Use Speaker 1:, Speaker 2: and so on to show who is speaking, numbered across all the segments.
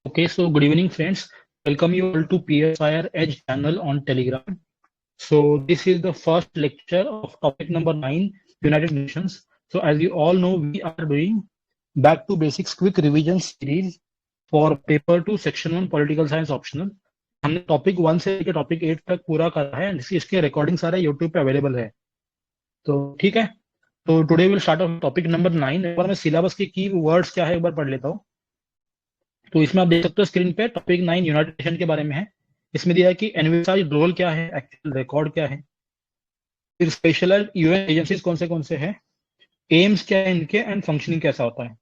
Speaker 1: Okay, so good evening, friends. Welcome you all to PSIR Edge channel on Telegram. So this is the first lecture of topic number 9, United Nations. So as you all know, we are doing back to basics quick revision series for paper 2 section 1 political science optional. हमने topic 1 से लेकर topic 8 तक पूरा करा है and इसके recording सारे YouTube पे अवेलेबल है. तो ठीक है. तो today will start of topic number 9. एक बार मैं सिलेबस के की वर्ड्स क्या है एक बार पढ़ लेता हूँ. तो इसमें आप देख सकते हो स्क्रीन पे टॉपिक 9 यूनाइटेड नेशन के बारे में है. इसमें दिया है कि एनविसाइज रोल क्या है, एक्चुअल रिकॉर्ड क्या है, फिर स्पेशलाइज्ड यूएन एजेंसीज कौन से हैं, एम्स क्या है इनके एंड फंक्शनिंग कैसा होता है,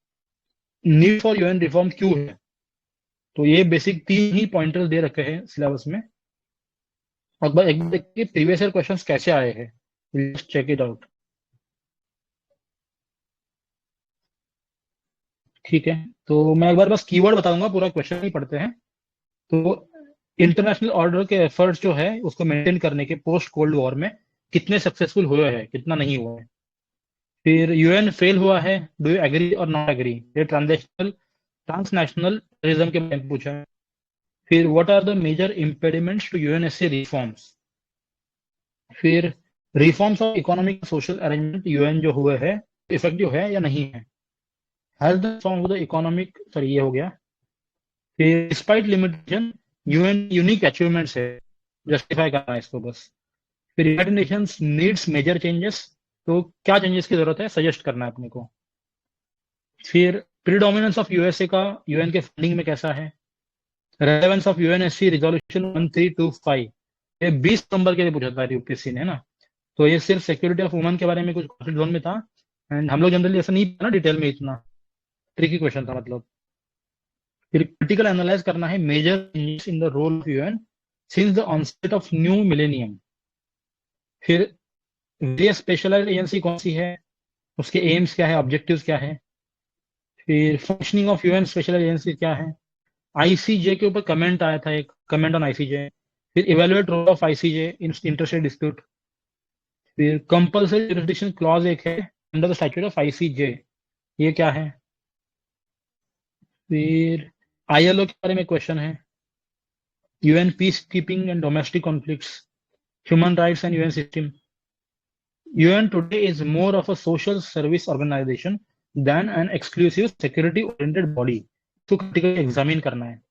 Speaker 1: नीड फॉर यूएन रिफॉर्म क्यों है. तो ये बेसिक 3 ही पॉइंटर्स दे रखे हैं सिलेबस में. और एक बार देखिए प्रीवियस ईयर क्वेश्चंस कैसे आए हैं, जस्ट चेक इट आउट. ठीक है, तो मैं एक बार बस कीवर्ड बताऊंगा, पूरा क्वेश्चन ही पढ़ते हैं. तो इंटरनेशनल ऑर्डर के एफर्ट्स जो है उसको मेंटेन करने के पोस्ट कोल्ड वॉर में कितने सक्सेसफुल हुए हैं, कितना नहीं हुआ है. फिर यूएन फेल हुआ है, डू यू एग्री और नॉट एग्री. ये ट्रांसनेशनल टेररिज्म के बारे में पूछा है. फिर what are the major impediments to UNSC reforms. फिर reforms of economic social arrangement UN जो हुए हैं इफेक्टिव है या नहीं है. Has the reform of the economic, sorry ये हो गया. फिर despite limitation UN unique achievements है, जस्टिफाई करना है इसको बस. फिर United Nations needs major changes, तो क्या चेंजेस की जरूरत है सजेस्ट करना है अपने को. फिर प्रीडोमिनेंस ऑफ यूएसए का यूएन के फंडिंग में कैसा है. रेलेवेंस ऑफ यूएनएससी रिजोल्यूशन 1325, ये 20 नंबर के लिए पूछा था यूपीएससी ने ना. तो ये सिर्फ सिक्योरिटी ऑफ वुमन के बारे में कुछ कॉन्फ्लिक्ट जोन में था एंड हम लोग जनरली ऐसा नहीं था ना डिटेल में, इतना ट्रिकी क्वेश्चन था मतलब. फिर क्रिटिकल एनालाइज करना है major changes in the role of UN since the onset of new millennium. फिर वेरियस स्पेशलाइज्ड एजेंसी कौन सी है, उसके एम्स क्या है, ऑब्जेक्टिव्स क्या है. फिर functioning of UN specialized agency क्या है. आईसीजे के ऊपर कमेंट आया था, एक कमेंट ऑन आईसीजे. फिर evaluate role of ICJ in interstate dispute. फिर कंपल्सरी जुरिसडिक्शन क्लॉज एक है under the statute of ICJ, ये क्या है. फिर आईएलओ के बारे में क्वेश्चन है. UN peace keeping and domestic conflicts, human rights and UN system. UN today is more of a social service organization than an exclusive security oriented body. तो critically examine करना है.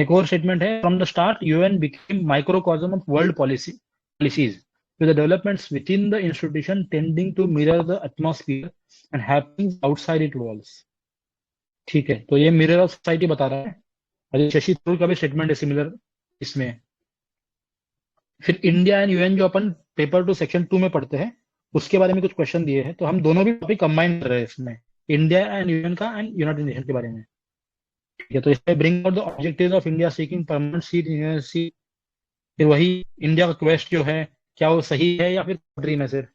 Speaker 1: एक और स्टेटमेंट है, from the start UN became microcosm of world policies with the developments within the institution tending to mirror the atmosphere and happenings outside its walls. ठीक है, तो ये मिरर ऑफ सोसाइटी बता रहा है. अरे शशि थरूर का भी स्टेटमेंट है सिमिलर इसमें. फिर इंडिया एंड यूएन जो अपन पेपर 2 सेक्शन 2 में पढ़ते हैं उसके बारे में कुछ क्वेश्चन दिए हैं, तो हम दोनों भी टॉपिक कंबाइन कर रहे हैं इसमें, इंडिया एंड यूएन का एंड यूनाइटेड नेशन के बारे में. ठीक है, तो इसमें bring out the objectives of India seeking permanent seat in UNSC. फिर वही इंडिया का क्वेस्ट जो है क्या वो सही है या फिर ड्रीम है सिर्फ.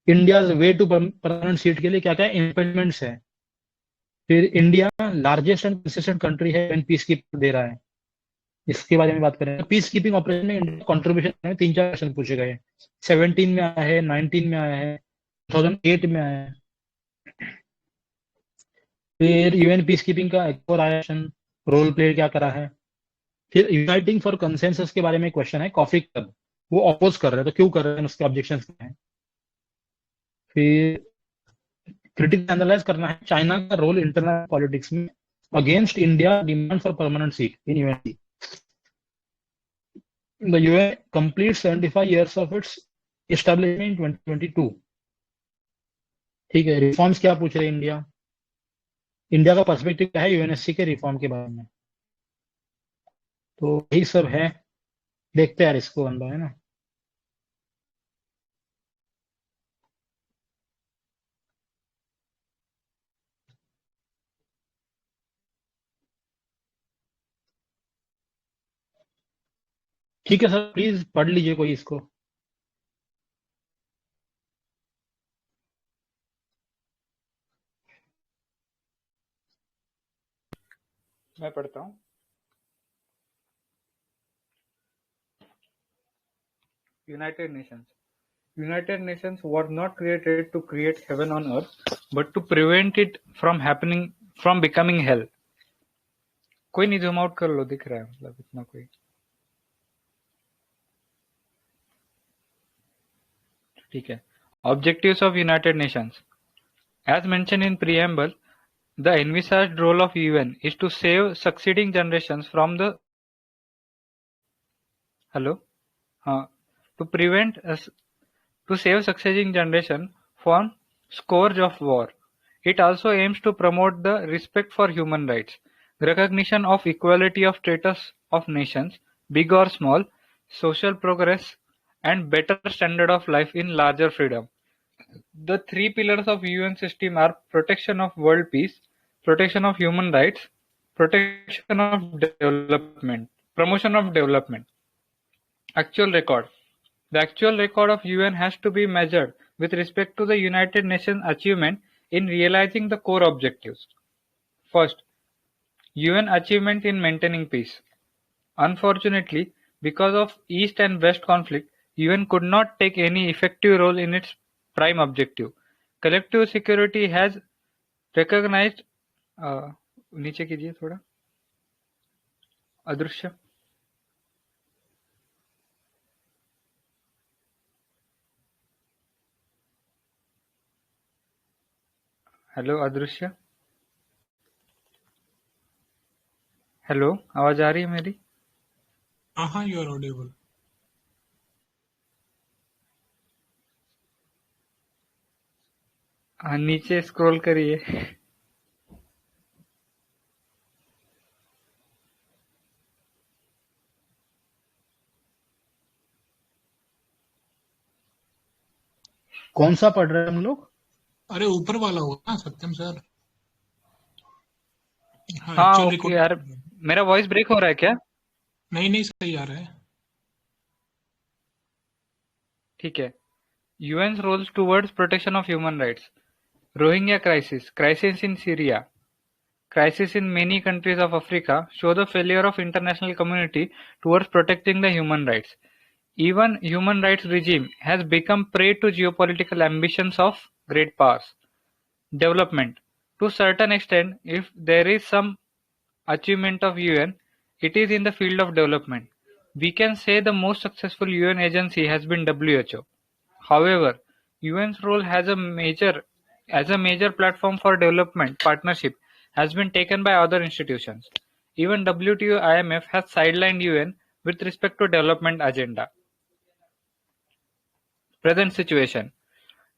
Speaker 1: India way to permanent seat के लिए क्या क्या इम्पेडिमेंट्स है. फिर India largest and consistent country है एंड पीस कीपिंग दे रहा है, इसके बारे में बात करें. पीस कीपिंग ऑपरेशन में इंडिया कॉन्ट्रीब्यूशन में 3-4 क्वेश्चन पूछे गए. 17 में आया है, 19 में आया है, 2008 में आया है. फिर यूएन पीस कीपिंग का एक और आया क्वेश्चन, रोल प्ले क्या करा है. फिर यूनाइटिंग फॉर कंसेंसस के बारे में क्वेश्चन है, कॉफी क्लब वो अपोज कर रहे हैं तो क्यों कर रहे हैं, उसके ऑब्जेक्शन क्या है. फिर क्रिटिकल एनालाइज करना है चाइना का रोल इंटरनेशनल पॉलिटिक्स में against India demand for permanent seat in UN. The UN completes 75 years of its establishment in 2022. ठीक है, रिफॉर्म्स क्या पूछ रहे हैं इंडिया. इंडिया का पर्सपेक्टिव क्या है यूएनएससी के रिफॉर्म के बारे में. तो यही सब है, देखते हैं यार इसको वन बाय, है ना. ठीक है सर, प्लीज पढ़ लीजिए कोई इसको.
Speaker 2: मैं पढ़ता हूँ. United Nations. United Nations were not created to create heaven on earth, but to prevent it from becoming hell. कोई नहीं, जूम आउट कर लो, दिख रहा है मतलब इतना कोई। ठीक है। Objectives of United Nations. As mentioned in preamble, the envisaged role of UN is to save succeeding generations from the to prevent to save succeeding generation from scourge of war. It also aims to promote the respect for human rights, recognition of equality of status of nations, big or small, social progress, and better standard of life in larger freedom. The three pillars of UN system are protection of world peace, protection of human rights, protection of development, promotion of development. Actual record. The actual record of UN has to be measured with respect to the United Nations achievement in realizing the core objectives. First, UN achievement in maintaining peace. Unfortunately, because of East and West conflict, UN could not take any effective role in its prime objective. Collective security has recognized नीचे कीजिए थोड़ा अदृश्य hello अदृश्य hello आवाज आ रही है मेरी?
Speaker 3: हाँ, you are audible.
Speaker 2: हाँ, नीचे स्क्रॉल करिए।
Speaker 1: कौन सा पढ़ रहे हैं हम लोग?
Speaker 3: अरे ऊपर वाला होगा ना सत्यम सर। हाँ,
Speaker 2: हाँ
Speaker 3: actual
Speaker 2: ओके
Speaker 3: record।
Speaker 2: यार, मेरा वॉइस ब्रेक हो रहा है क्या?
Speaker 3: नहीं सही आ रहा है।
Speaker 2: ठीक है। UN's roles towards protection of human rights. Rohingya crisis, crisis in Syria, crisis in many countries of Africa show the failure of international community towards protecting the human rights. Even human rights regime has become prey to geopolitical ambitions of great powers. Development. To certain extent, if there is some achievement of UN, it is in the field of development. We can say the most successful UN agency has been WHO. However, UN's role as a major platform for development partnership has been taken by other institutions. Even WTO IMF has sidelined UN with respect to development agenda. Present situation.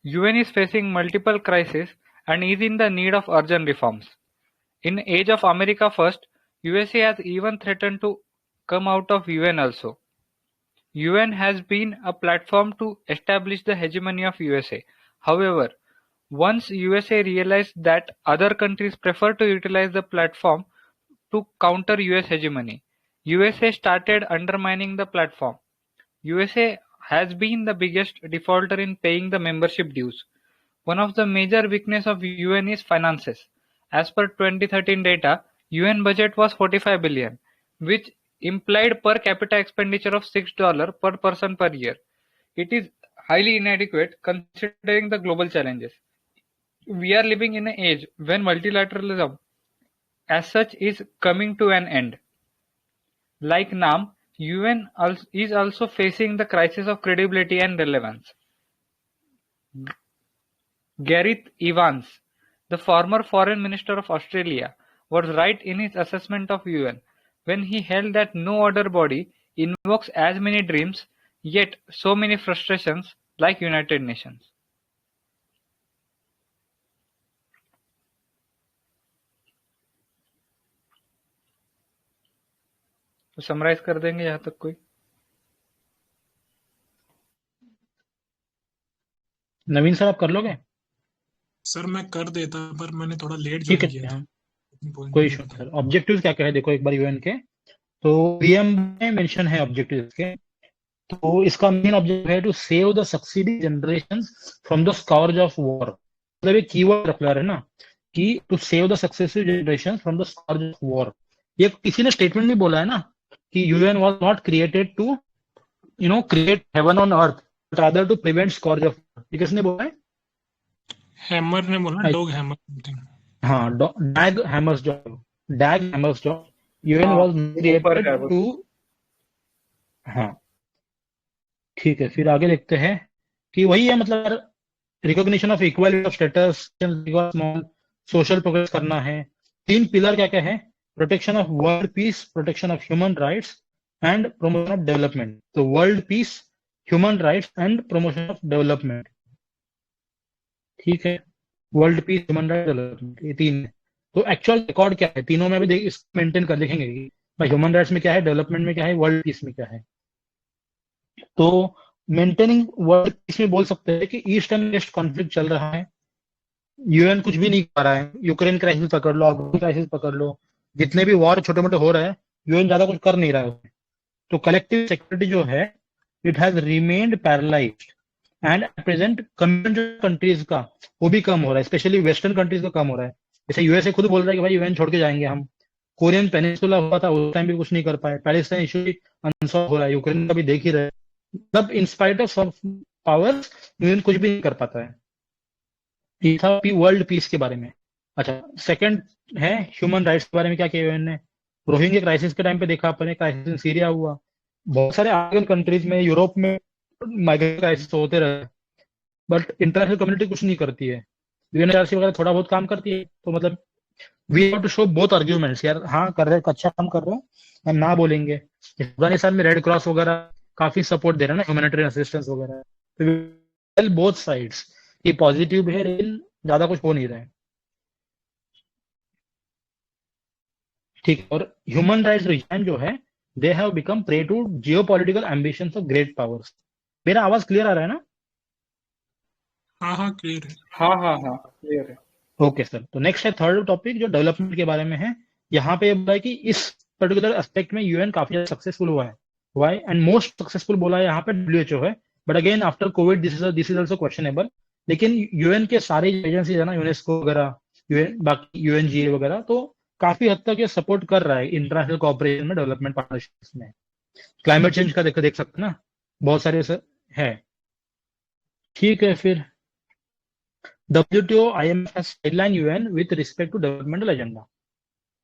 Speaker 2: UN is facing multiple crises and is in the need of urgent reforms. In age of America First, USA has even threatened to come out of UN also. UN has been a platform to establish the hegemony of USA. However, once USA realized that other countries prefer to utilize the platform to counter US hegemony, USA started undermining the platform. USA has been the biggest defaulter in paying the membership dues. One of the major weaknesses of UN is finances. As per 2013 data, UN budget was 45 billion, which implied per capita expenditure of $6 per person per year. It is highly inadequate considering the global challenges. We are living in an age when multilateralism as such is coming to an end. Like NAM, UN is also facing the crisis of credibility and relevance. Gareth Evans, the former Foreign Minister of Australia, was right in his assessment of UN when he held that no other body invokes as many dreams yet so many frustrations like United Nations. तो summarise कर देंगे यहाँ तक कोई?
Speaker 1: नवीन sir आप कर लोगे?
Speaker 3: Sir मैं कर देता पर मैंने थोड़ा लेट
Speaker 1: ठीक
Speaker 3: ज्वाइन
Speaker 1: है,
Speaker 3: किया था।
Speaker 1: हाँ कोई इशू नहीं सर। ऑब्जेक्टिव्स क्या क्या है देखो एक बार यूएन के, तो पीएम में मेंशन है ऑब्जेक्टिव्स के। तो इसका मेन ऑब्जेक्टिव है to save the succeeding generations from the scourge of war. मतलब एक कीवर्ड रख है ना कि to save the successive generations from the scourge of war. ये किसी ने स्टेटमेंट में बोला है ना कि UN was not created to create heaven on earth but rather to prevent scourge of war. ये किसने बोला है?
Speaker 3: हैमर ने बोला, डॉग हैमर समथिंग।
Speaker 1: हाँ, डैग हैमर्सजॉब। यूएन
Speaker 2: हाँ,
Speaker 1: वाज
Speaker 2: ऊपर
Speaker 1: क्रिएटेड
Speaker 2: है वो।
Speaker 1: टू, हाँ ठीक है, फिर आगे देखते हैं कि वही है मतलब recognition of equality of status, small social progress करना है। तीन पिलर क्या क्या है? Protection of world peace, protection of human rights and promotion of development. तो world peace, human rights and promotion of development, ठीक है। World peace, human right, development, ये तीन है। तो एक्चुअल रिकॉर्ड क्या है तीनों में भी देख इसको मेंटेन कर देखेंगे कि भाई ह्यूमन राइट्स में क्या है, डेवलपमेंट में क्या है, वर्ल्ड पीस में क्या है। तो मेंटेनिंग वर्ल्ड पीस में बोल सकते हैं कि ईस्ट एंड वेस्ट कॉन्फ्लिक्ट चल रहा है, यूएन कुछ भी नहीं कर रहा है। यूक्रेन क्राइसिस पकड़ लो, अफगान क्राइसिस पकड़ लो, जितने भी वॉर छोटे मोटे हो रहे हैं, यूएन ज्यादा कुछ कर नहीं रहा है। तो कलेक्टिव सिक्योरिटी जो है, it has remained paralysed and present commitment countries का वो भी कम हो रहा है, स्पेशली वेस्टर्न कंट्रीज का कम हो रहा है। जैसे यूएसए खुद बोल रहा है कि भाई यूएन छोड़ के जाएंगे हम। कोरियन पेनिनसुला हुआ था उस टाइम भी कुछ नहीं कर पाए, पैलेस्टाइन इशू भी अनसॉल्व हो रहा है, यूक्रेन का भी देख ही रहे हैं। मतलब इन स्पाइट ऑफ सब पावर्स, यूएन कुछ भी नहीं कर पाता है। ये था वर्ल्ड पीस के बारे में। अच्छा, सेकंड है ह्यूमन राइट्स के बारे में क्या किया यूएन ने। रोहिंग्या क्राइसिस के टाइम पे देखा अपने, क्राइसिस इन सीरिया हुआ, बहुत सारे अफ्रीकन कंट्रीज में, यूरोप में माइग्रेशन क्राइसिस होते रहे, बट इंटरनेशनल कम्युनिटी कुछ नहीं करती है। यूएनएचआरसी वगैरह थोड़ा बहुत काम करती है, तो मतलब we have to show both arguments, यार हाँ कर रहे हैं, अच्छा काम कर रहे हैं, हम ना बोलेंगे। अफगानिस्तान में रेड क्रॉस वगैरह काफी सपोर्ट दे रहे हैं ना, ह्यूमैनिटेरियन असिस्टेंस वगैरह। तो बोथ साइड्स, ये पॉजिटिव भी है लेकिन ज्यादा कुछ हो नहीं रहा है, ठीक है। और ह्यूमन राइट्स रिजाइन जो है, they have become prey to geopolitical ambitions of great powers. मेरा आवाज क्लियर आ रहा है ना?
Speaker 3: हाँ हाँ क्लियर है।
Speaker 2: हाँ हाँ हाँ, क्लियर है।
Speaker 1: ओके सर, तो नेक्स्ट है थर्ड टॉपिक जो डेवलपमेंट के बारे में है। यहाँ पे बोला है कि इस पर्टिकुलर एस्पेक्ट में यूएन काफी ज्यादा सक्सेसफुल हुआ है। वाई एंड मोस्ट सक्सेसफुल बोला है यहाँ पे डब्ल्यूएचओ है, but again after Covid this is also questionable. लेकिन यूएन के सारे एजेंसीज है ना, यूनेस्को वगैरह, यूएन बाकी यूएनजीए वगैरह, तो काफी हद तक ये सपोर्ट कर रहा है इंटरनेशनल कोऑपरेशन में, डेवलपमेंट पार्टनरशिप में। क्लाइमेट चेंज का देख सकते हैं ना, बहुत सारे है, ठीक है। फिर WTO IMF has sidelined UN with respect to developmental agenda,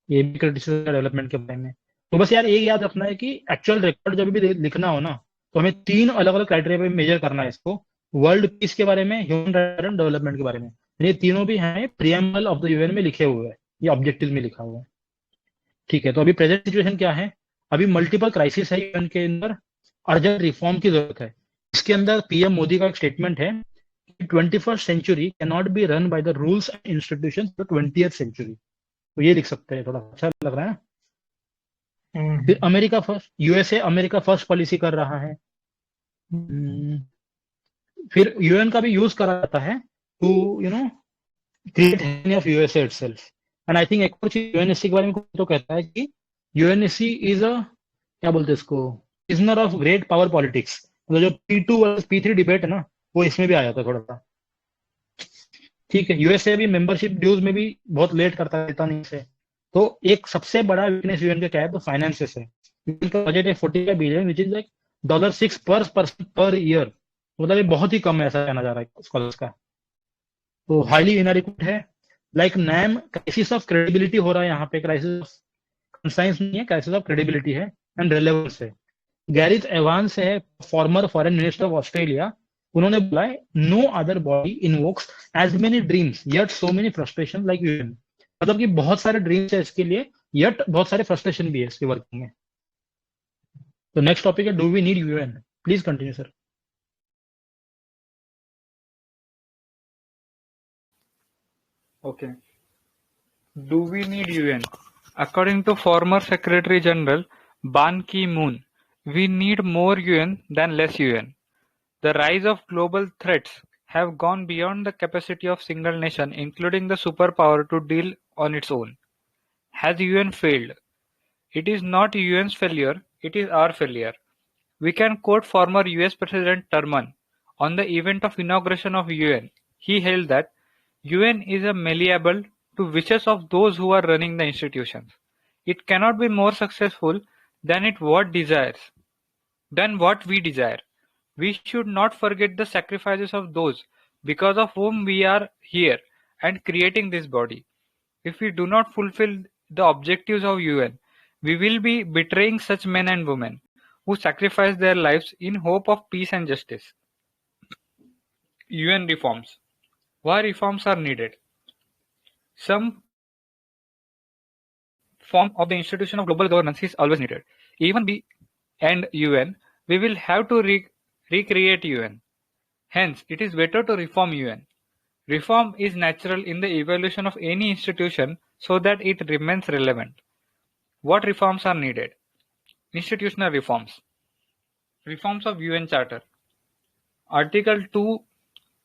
Speaker 1: ये भी क्रिटिसिज्म डेवलपमेंट के बारे में। तो बस यार ये याद रखना है कि एक्चुअल रिकॉर्ड जब भी लिखना हो ना, तो हमें तीन अलग अलग क्राइटेरिया पे मेजर करना है इसको। वर्ल्ड पीस के बारे में, ह्यूमन राइट एंड डेवलपमेंट के बारे में, ये तीनों भी हैं प्रियम्बल ऑफ द यूएन में लिखे हुए हैं, ये ऑब्जेक्टिव में लिखा हुआ है, ठीक है। तो अभी प्रेजेंट सिचुएशन क्या है? अभी मल्टीपल क्राइसिस है यूएन के अंदर, अर्जेंट रिफॉर्म की जरूरत है। इसके अंदर पीएम मोदी का एक स्टेटमेंट है, 21st century can not be run by the rules and institutions of the 20th century. तो ये लिख सकते हैं, थोड़ा अच्छा लग रहा है ना। फिर America first, USA America first policy कर रहा है। हम्म, फिर यूएन का भी यूज करा जाता है to create of USA itself. And I think एक और चीज यूएनएससी के बारे में तो कहता है कि यूएनएससी इज अ, क्या बोलते हैं इसको, prisoner of great power politics. मतलब जो P2 वर्सेस P3 डिबेट है ना, वो इसमें भी आ जाता है थोड़ा सा, ठीक है। यूएसए भी मेंबरशिप ड्यूज में भी बहुत लेट करता है, देता नहीं से। तो एक सबसे बड़ा वीकनेस यूएन का क्या है? तो फाइनेंसेस है। यूएन का बजट है 45 बिलियन, विच इज लाइक $6 पर पर्सन पर ईयर। मतलब ये बहुत ही कम है, ऐसा कहना जा रहा है स्कॉलर्स का। तो हाईली इनएडिक्वेट है, लाइक नैम क्राइसिस ऑफ क्रेडिबिलिटी हो रहा है यहाँ पे, क्राइसिस ऑफ साइंस नहीं है, क्राइसिस ऑफ क्रेडिबिलिटी है एंड रेलेवेंस है। गैरिथ एवांस है, former foreign minister of Australia, उन्होंने बोला है no other body invokes as many dreams yet so many frustration like UN. मतलब कि बहुत सारे ड्रीम्स है इसके लिए, येट बहुत सारे फ्रस्ट्रेशन भी है इसकी वर्किंग में। तो नेक्स्ट टॉपिक है, do we need UN? Please continue sir.
Speaker 2: Okay. Do we need UN? According to former Secretary General Ban Ki-moon, we need more UN than less UN. The rise of global threats have gone beyond the capacity of single nation, including the superpower, to deal on its own. Has UN failed? It is not UN's failure, it is our failure. We can quote former US President Truman. On the event of inauguration of UN, he held that UN is a malleable to wishes of those who are running the institutions. It cannot be more successful than what we desire. We should not forget the sacrifices of those because of whom we are here and creating this body. If we do not fulfill the objectives of UN, We will be betraying such men and women who sacrifice their lives in hope of peace and justice. UN reforms. Why reforms are needed? Some form of the institution of global governance is always needed. Even we and UN, we will have to recreate UN. Hence, it is better to reform UN. Reform is natural in the evolution of any institution so that it remains relevant. What reforms are needed? Institutional reforms. Reforms of UN Charter. Article 2,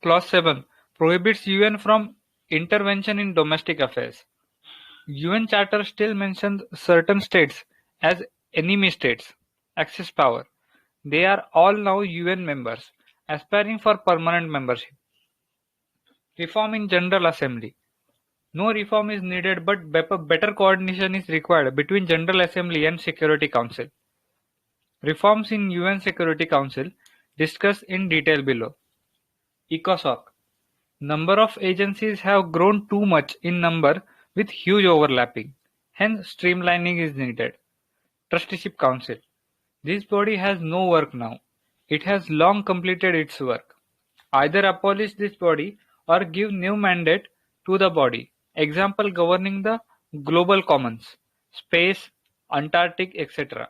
Speaker 2: Clause 7 prohibits UN from intervention in domestic affairs. UN Charter still mentions certain states as enemy states. Access power. They are all now UN members, aspiring for permanent membership. Reform in General Assembly. No reform is needed, but better coordination is required between General Assembly and Security Council. Reforms in UN Security Council discussed in detail below. ECOSOC. Number of agencies have grown too much in number with huge overlapping. Hence, streamlining is needed. Trusteeship Council. This body has no work now. It has long completed its work. Either abolish this body or give new mandate to the body. Example governing the global commons, space, Antarctic, etc.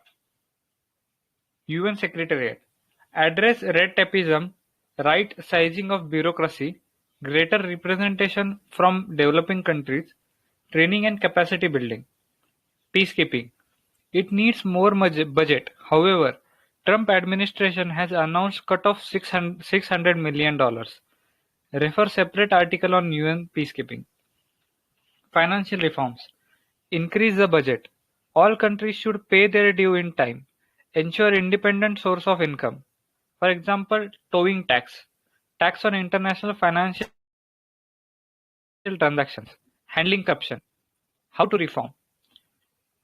Speaker 2: UN Secretariat. Address red tapeism, right sizing of bureaucracy, greater representation from developing countries, training and capacity building. Peacekeeping. It needs more budget. However, Trump administration has announced cut of $600 million. Refer separate article on UN peacekeeping. Financial reforms. Increase the budget. All countries should pay their due in time. Ensure independent source of income. For example, towing tax. Tax on international financial transactions. Handling corruption. How to reform?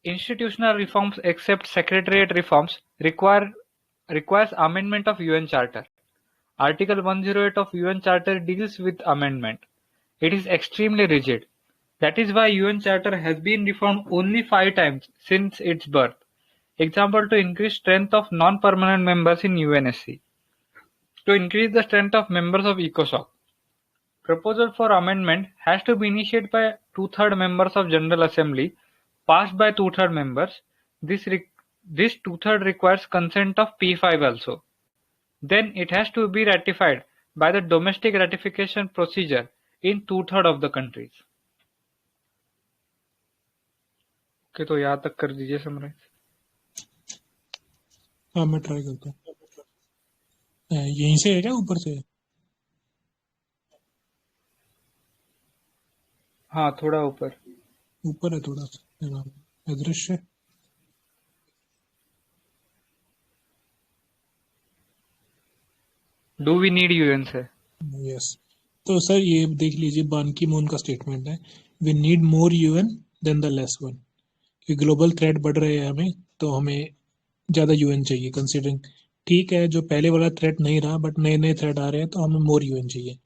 Speaker 2: Institutional reforms except secretariat reforms requires amendment of UN Charter. Article 108 of UN Charter deals with amendment. It is extremely rigid. That is why UN Charter has been reformed only 5 times since its birth. Example, to increase strength of non-permanent members in UNSC. To increase the strength of members of ECOSOC. Proposal for amendment has to be initiated by 2/3 members of General Assembly, passed by 2/3 members. This 2/3 requires consent of P5 also. Then it has to be ratified by the domestic ratification procedure in 2/3 of the countries. Okay, तो यहाँ तक कर दीजिए summarise.
Speaker 3: हाँ मैं try करता हूँ। यहीं से है क्या ऊपर से?
Speaker 2: हाँ थोड़ा ऊपर
Speaker 3: है थोड़ा सा अदृश्य।
Speaker 2: डू वी नीड यूएन से?
Speaker 3: यस। तो सर ये देख लीजिए, बान की मून का स्टेटमेंट है, we need more UN than the less one. कि ग्लोबल थ्रेट बढ़ रहे हैं हमें, तो हमें ज़्यादा यूएन चाहिए कंसिडरिंग। ठीक है, जो पहले वाला थ्रेट नहीं रहा बट नए नए थ्रेट आ रहे हैं, तो हमें मोर यूएन चाहिए।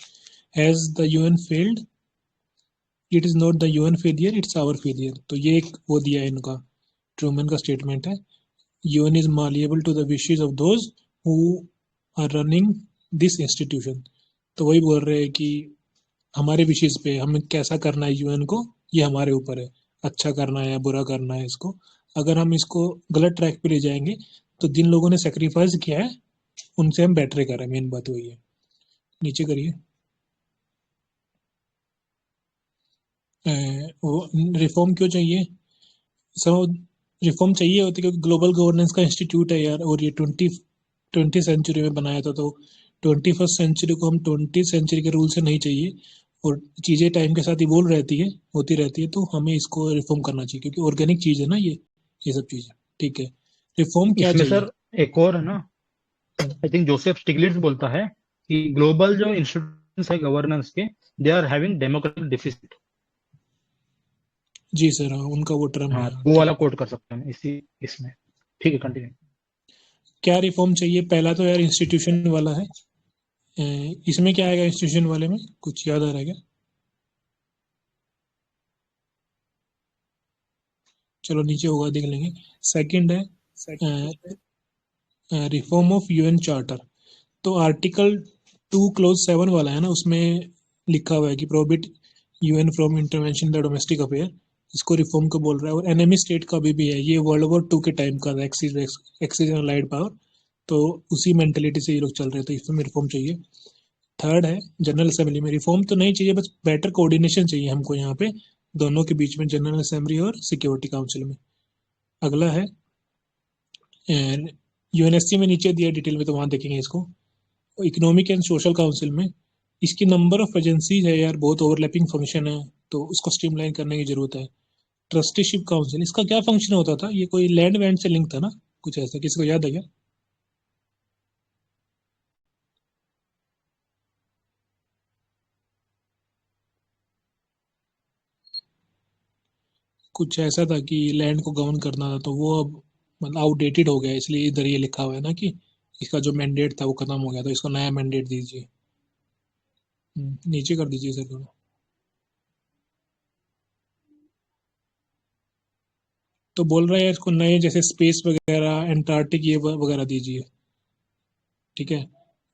Speaker 3: As the UN failed, it is not the UN failure, it's our failure. तो ये एक वो दिया है इनका, ट्रूमन का स्टेटमेंट है, UN is malleable to the wishes of those who are running this institution. तो वही बोल रहे हैं कि हमारे विशेष पे हमें कैसा करना है यूएन को, ये हमारे ऊपर है, अच्छा करना है या बुरा करना है इसको। अगर हम इसको गलत ट्रैक पे ले जाएंगे तो जिन लोगों ने सेक्रीफाइस किया है उनसे हम बेटर कर रहे हैं। मेन बात वही है। नीचे करिए। रिफॉर्म क्यों चाहिए? सब रिफॉर्म चाहिए होती क्योंकि ग्लोबल गवर्नेंस का इंस्टीट्यूट है यार, और ये 20 सेंचुरी में बनाया था, तो 21st सेंचुरी को हम 20th सेंचुरी के रूल से नहीं चाहिए, और चीज़ें टाइम के साथ इवोल्व होती रहती है, तो हमें इसको रिफॉर्म करना चाहिए क्योंकि ऑर्गेनिक चीज़ है ना ये सब चीज़ें। ठीक है, रिफॉर्म क्या
Speaker 1: इसमें
Speaker 3: चाहिए?
Speaker 1: सर एक और है ना, आई थिंक जोसेफ स्टिग्लिट्ज बोलता है कि ग्लोबल जो इंस्टीट्यूशंस है गवर्नेंस के, they are having democratic deficit.
Speaker 3: जी सर, हाँ उनका वो टर्म
Speaker 1: हाँ,
Speaker 3: है।
Speaker 1: वो वाला कोट कर सकते हैं इसमें। ठीक है, कंटिन्यू।
Speaker 3: क्या रिफॉर्म चाहिए? पहला तो यार इंस्टीट्यूशन वाला है। इसमें क्या आएगा इंस्टीट्यूशन वाले में, कुछ याद आ रहा है क्या? चलो नीचे होगा देख लेंगे। सेकंड है रिफॉर्म ऑफ यूएन चार्टर। तो आर्टिकल 2 क्लोज 7 वाला है ना, उसमें लिखा हुआ है कि prohibit UN from intervention in the domestic affair, इसको रिफॉर्म को बोल रहा है। और एनिमी स्टेट का भी है, ये वर्ल्ड वॉर 2 के टाइम का एक्सिस लाइड पावर, तो उसी मेंटेलिटी से ये लोग चल रहे थे, इसमें रिफॉर्म चाहिए। थर्ड है जनरल असेंबली में रिफॉर्म तो नहीं चाहिए, बस बेटर कोऑर्डिनेशन चाहिए हमको यहाँ पे दोनों के बीच में, जनरल असेंबली और सिक्योरिटी काउंसिल में। अगला है यूएनएससी में नीचे दिया डिटेल में, तो वहां देखेंगे इसको। इकोनॉमिक एंड सोशल काउंसिल में इसकी नंबर ऑफ एजेंसीज है यार, बहुत ओवरलैपिंग फंक्शन है, तो उसको स्ट्रीमलाइन करने की जरूरत है। ट्रस्टीशिप काउंसिल, इसका क्या फंक्शन होता था? ये कोई लैंड वैंड से लिंक था ना, कुछ ऐसा, किसी को याद है क्या? कुछ ऐसा था कि लैंड को गवर्न करना था, तो वो अब मतलब आउटडेटेड हो गया, इसलिए इधर ये लिखा हुआ है ना कि इसका जो मैंडेट था वो खत्म हो गया, तो इसको नया मैंडेट दीजिए। नीचे कर दीजिए सर थोड़ा। तो बोल रहा है इसको नए जैसे स्पेस वगैरह, एंटार्क्टिक ये वगैरह दीजिए, ठीक है।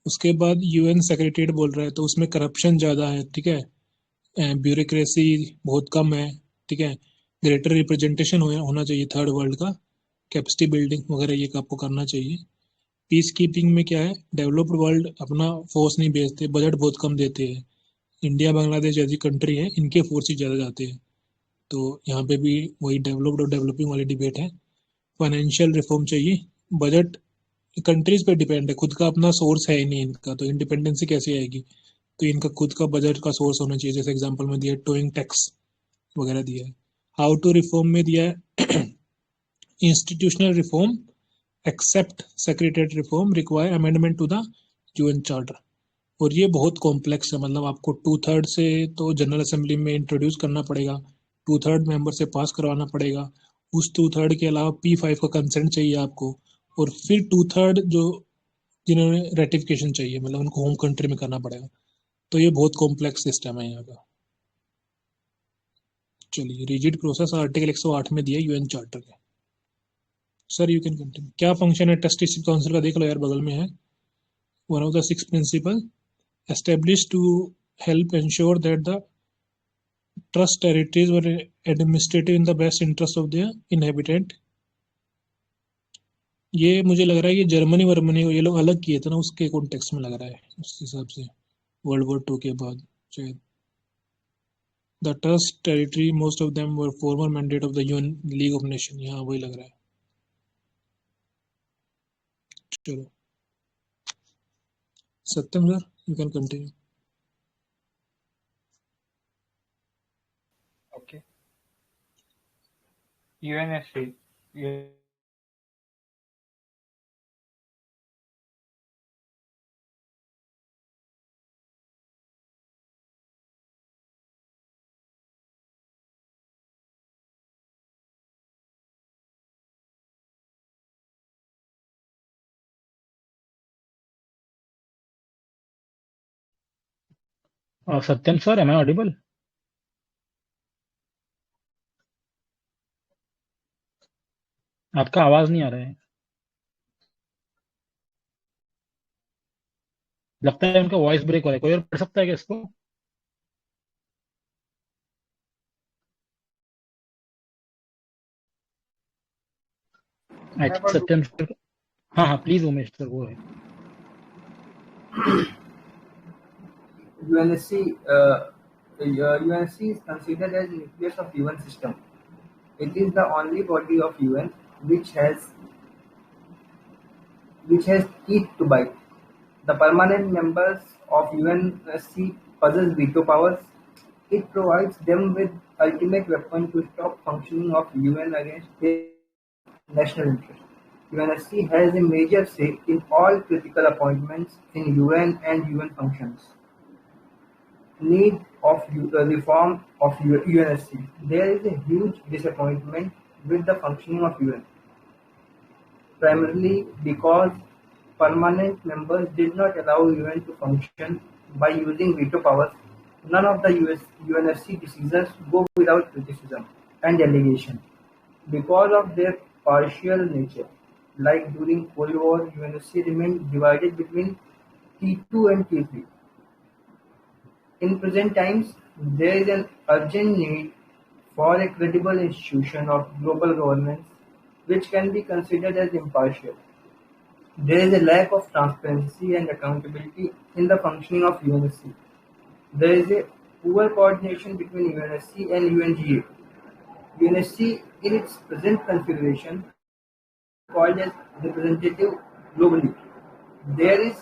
Speaker 3: उसके बाद यूएन सेक्रेटरीट बोल रहा है, तो उसमें करप्शन ज़्यादा है, ठीक है, ब्यूरोक्रेसी बहुत कम है, ठीक है। ग्रेटर रिप्रेजेंटेशन होना चाहिए थर्ड वर्ल्ड का, कैपेसिटी बिल्डिंग वगैरह ये आपको करना चाहिए। पीस कीपिंग में क्या है, डेवलप्ड वर्ल्ड अपना फोर्स नहीं भेजते, बजट बहुत कम देते हैं। इंडिया बांग्लादेश जैसी कंट्री है, इनके फोर्सेज ज़्यादा जाते हैं, तो यहाँ पे भी वही डेवलप्ड और डेवलपिंग वाली डिबेट है। फाइनेंशियल रिफॉर्म चाहिए, बजट कंट्रीज पे डिपेंड है, खुद का अपना सोर्स है ही नहीं इनका, तो इंडिपेंडेंसी कैसे आएगी? तो इनका खुद का बजट का सोर्स होना चाहिए, जैसे एग्जांपल में दिया टोइंग टैक्स वगैरह दिया है। हाउ टू रिफॉर्म में दिया है institutional reform except secretariat reform require amendment to the UN charter. और ये बहुत कॉम्प्लेक्स है, मतलब आपको 2/3 से तो जनरल असेंबली में इंट्रोड्यूस करना पड़ेगा, 2/3 मेंबर से पास करवाना पड़ेगा, उस 2/3 के अलावा P5 का कंसेंट चाहिए आपको, और फिर 2/3 जो जिन्होंने रेटिफिकेशन चाहिए, मतलब उनको होम कंट्री में करना पड़ेगा। तो ये बहुत कॉम्प्लेक्स सिस्टम है यहाँ का। चलिए, रिजिड प्रोसेस आर्टिकल 108 में दिया यूएन चार्टर के। Sir you can continue. क्या फंक्शन है ट्रस्टीशिप काउंसिल का, देख लो यार बगल में है। One of the 6 principal established to help ensure that the trust territories were administered in the best interest of their inhabitant। ये मुझे लग रहा है कि जर्मनी वर्मनी को ये लोग अलग किए थे ना, उसके कॉन्टेक्स्ट में लग रहा है, उस हिसाब से वर्ल्ड वॉर 2 के बाद शायद। The trust territory most of them were former mandate of the UN league of nation, यहाँ वही लग रहा है। चलो Satyam sir you can continue.
Speaker 2: Okay. UNSC.
Speaker 1: Satyam sir, am I audible? आपका आवाज नहीं आ रहा है, लगता है उनका वॉइस ब्रेक हो रहा है। कोई और पढ़ सकता है क्या इसको? आई
Speaker 4: मैं
Speaker 1: थिंक
Speaker 4: पढ़ दूं?
Speaker 1: सत्यम सर। हाँ हाँ प्लीज उमेश सर, वो है।
Speaker 4: UNSC, UNSC is considered as nucleus of UN system. It is the only body of UN which has teeth to bite. The permanent members of UNSC possess veto powers. It provides them with ultimate weapon to stop functioning of UN against their national interest. UNSC has a major say in all critical appointments in UN and UN functions. Need of reform of UNSC. There is a huge disappointment with the functioning of UN, primarily because permanent members did not allow UN to function by using veto powers. None of the UNSC decisions go without criticism and delegation. Because of their partial nature, like during Cold War, UNSC remained divided between T2 and T3. In present times, there is an urgent need for a credible institution of global governance which can be considered as impartial. There is a lack of transparency and accountability in the functioning of UNSC. There is a poor coordination between UNSC and UNGA. UNSC, in its present configuration, called as representative globally. There is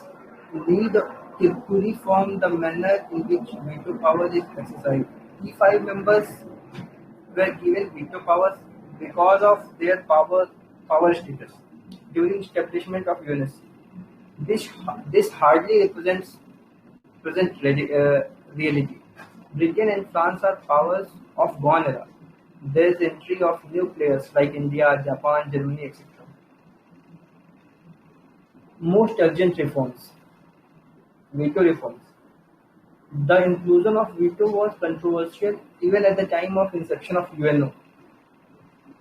Speaker 4: need to reform the manner in which veto power is exercised. P5 members were given veto powers because of their power status during establishment of UNSC. This hardly represents present reality. Britain and France are powers of gone era. There is entry of new players like India, Japan, Germany, etc. Most urgent reforms. Veto reforms. The inclusion of veto was controversial even at the time of inception of UNO.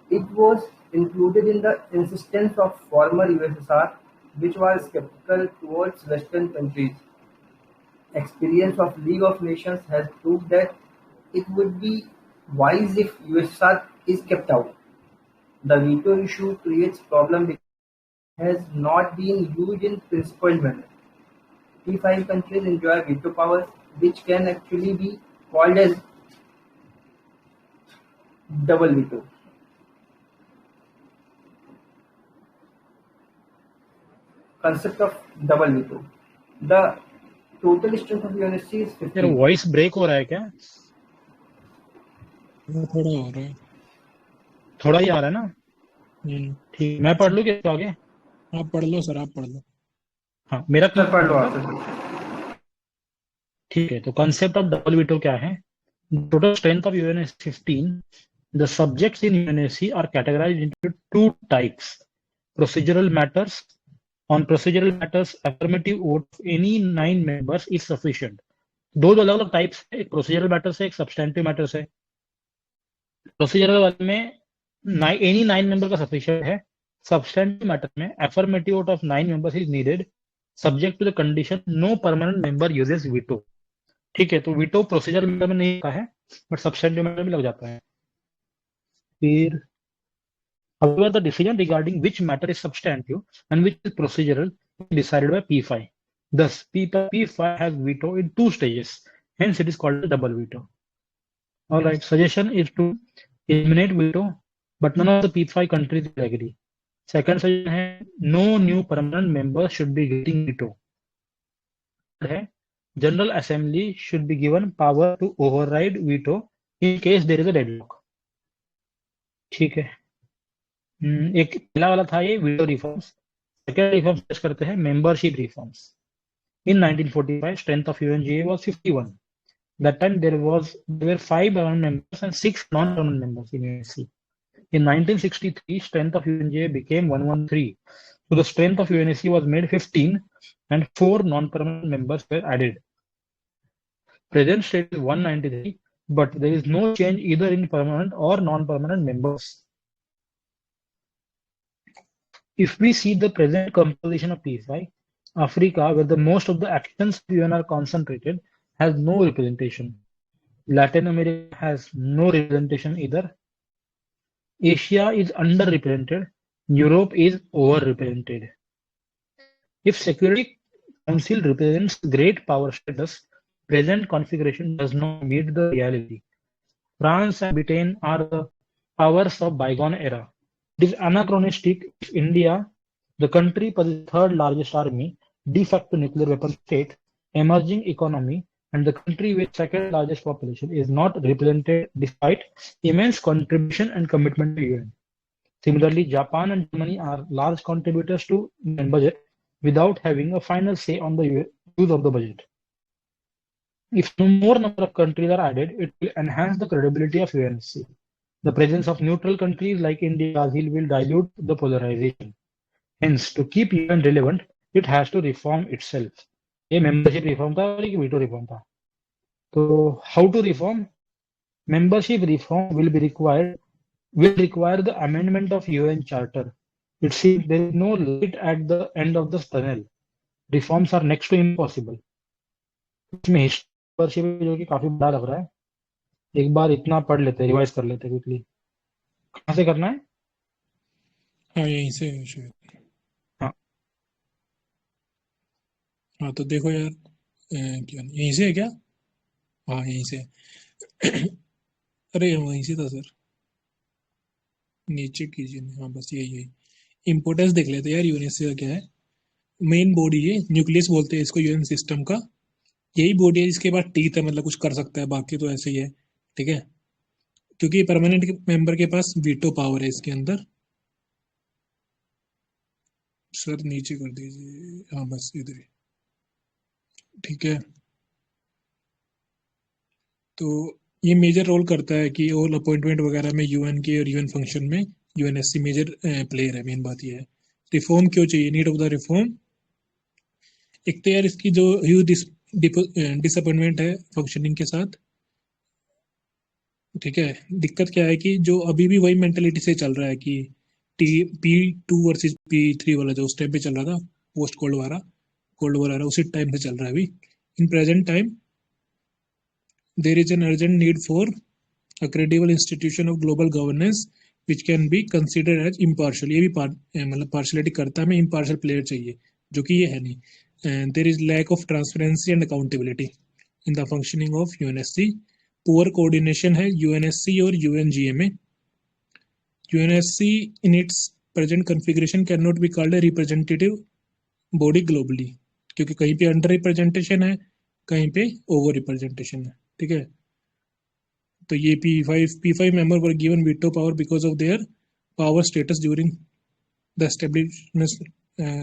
Speaker 4: It was included in the insistence of former USSR, which was skeptical towards Western countries. Experience of League of Nations has proved that it would be wise if USSR is kept out. The veto issue creates problem because it has not been used in principled manner. P5 countries enjoy veto powers which can actually be called as double veto. Concept of double veto. The total strength of UNSC is
Speaker 1: यार
Speaker 4: 50.
Speaker 1: Voice break हो रहा है क्या?
Speaker 3: थोड़ा हो रहा है।
Speaker 1: थोड़ा ही आ रहा है ना? ठीक, मैं पढ़ लूँ क्या आगे?
Speaker 3: आप पढ़ लो सर, आप पढ़ लो।
Speaker 1: हाँ, मेरा
Speaker 4: सर पढ़ लो आप सर।
Speaker 1: ठीक है, तो concept of double veto क्या है? Total strength of UNSC 15. The subjects in UNSC are categorized into two types: procedural matters. On procedural matters, affirmative vote of any 9 members is sufficient. दो अलग अलग टाइप्स है, एक प्रोसीजरल मैटर्स है, एक substantive matters है। प्रोसीजरल वाले में एनी 9 मेंबर का सफिशिएंट है। सब्सटेंटिव मैटर में affirmative vote of 9 members is needed subject to the condition no permanent member uses veto. ठीक है, तो वीटो प्रोसीजरल मैटर में नहीं होता है बट सब्सटेंटिव मैटर में लग जाता है। फिर however, the decision regarding which matter is substantive and which is procedural is decided by P5. Thus, P5 has veto in 2 stages. Hence, it is called a double veto. All right. Suggestion is to eliminate veto, but none of the P5 countries will agree. Second suggestion है no new permanent member should be getting veto. General Assembly should be given power to override veto in case there is a deadlock. ठीक है। एक पहला वाला था ये veto reforms. Second reforms discuss करते हैं membership reforms. In 1945, strength of UNGA was 51. That time there were 5 permanent members and 6 non-permanent members in UNSC. In 1963, strength of UNGA became 113. So the strength of UNSC was made 15 and 4 non-permanent members were added. Present state is 193, but there is no change either in permanent or non-permanent members. If we see the present composition of P5, Africa, where the most of the actions of UN are concentrated, has no representation. Latin America has no representation either. Asia is underrepresented. Europe is overrepresented. If Security Council represents great power status, present configuration does not meet the reality. France and Britain are the powers of bygone era. It is anachronistic if India, the country possesses the third largest army, de facto nuclear weapon state, emerging economy, and the country with second largest population is not represented despite immense contribution and commitment to UN. Similarly, Japan and Germany are large contributors to UN budget without having a final say on the use of the budget. If no more number of countries are added, it will enhance the credibility of UNSC. The presence of neutral countries like India, Brazil will dilute the polarization. Hence, to keep UN relevant, it has to reform itself. ये membership reform था और एक veto reform था. तो how to reform? Membership reform will be required will require the amendment of UN Charter. It seems there is no light at the end of the tunnel. Reforms are next to impossible. इसमें history जो कि काफी बड़ा लग रहा है, एक बार इतना पढ़ लेते, रिवाइज कर लेते क्विकली। कहाँ से करना है?
Speaker 3: हाँ यहीं से है शायद।
Speaker 1: हाँ
Speaker 3: हाँ तो देखो यार क्या यहीं से है क्या? हाँ यहीं से है। अरे वहीं से था सर, नीचे कीजिए। हाँ बस यही इम्पोर्टेंस देख लेते यार। यूएनएससी का क्या है, मेन बॉडी है, न्यूक्लियस बोलते हैं इसको यूएन सिस्टम का। यही बॉडी है जिसके बाद टीथ है, मतलब कुछ कर सकता है, बाकी तो ऐसे ही है, ठीक है। क्योंकि परमानेंट मेंबर के पास वीटो पावर है इसके अंदर। सर नीचे कर दीजिए, हाँ बस इधर ही, ठीक है। तो ये मेजर रोल करता है कि ऑल अपॉइंटमेंट वगैरह में यूएन के और यूएन फंक्शन में यूएनएससी मेजर प्लेयर है। मेन बात ये है। रिफॉर्म क्यों चाहिए, नीड ऑफ द रिफॉर्म। एक तो यार इसकी जो ह्यूज डिसअपॉइंटमेंट है फंक्शनिंग के साथ, ठीक है। दिक्कत क्या है कि जो अभी भी वही मेंटेलिटी से चल रहा है कि P2 वर्सेस P3 वाला जो उस टाइम पे चल रहा था, पोस्ट कोल्ड वार आ उसी टाइम से चल रहा है अभी। In present time there is an urgent need for a credible institution of global governance which can be considered as impartial. ये भी मतलब पार्शलिटी करता है, हमें इम्पार्शियल प्लेयर चाहिए, जो कि ये है नहीं। There is lack of transparency and accountability in the functioning of UNSC. Poor coordination है यूएनएससी और यूएनजीए में। UNSC in its present configuration can not be called a representative body globally, क्योंकि कहीं पे अंडर रिप्रेजेंटेशन है, कहीं पे over representation है, ठीक है। तो ये P5 member were given veto power because of their power status during the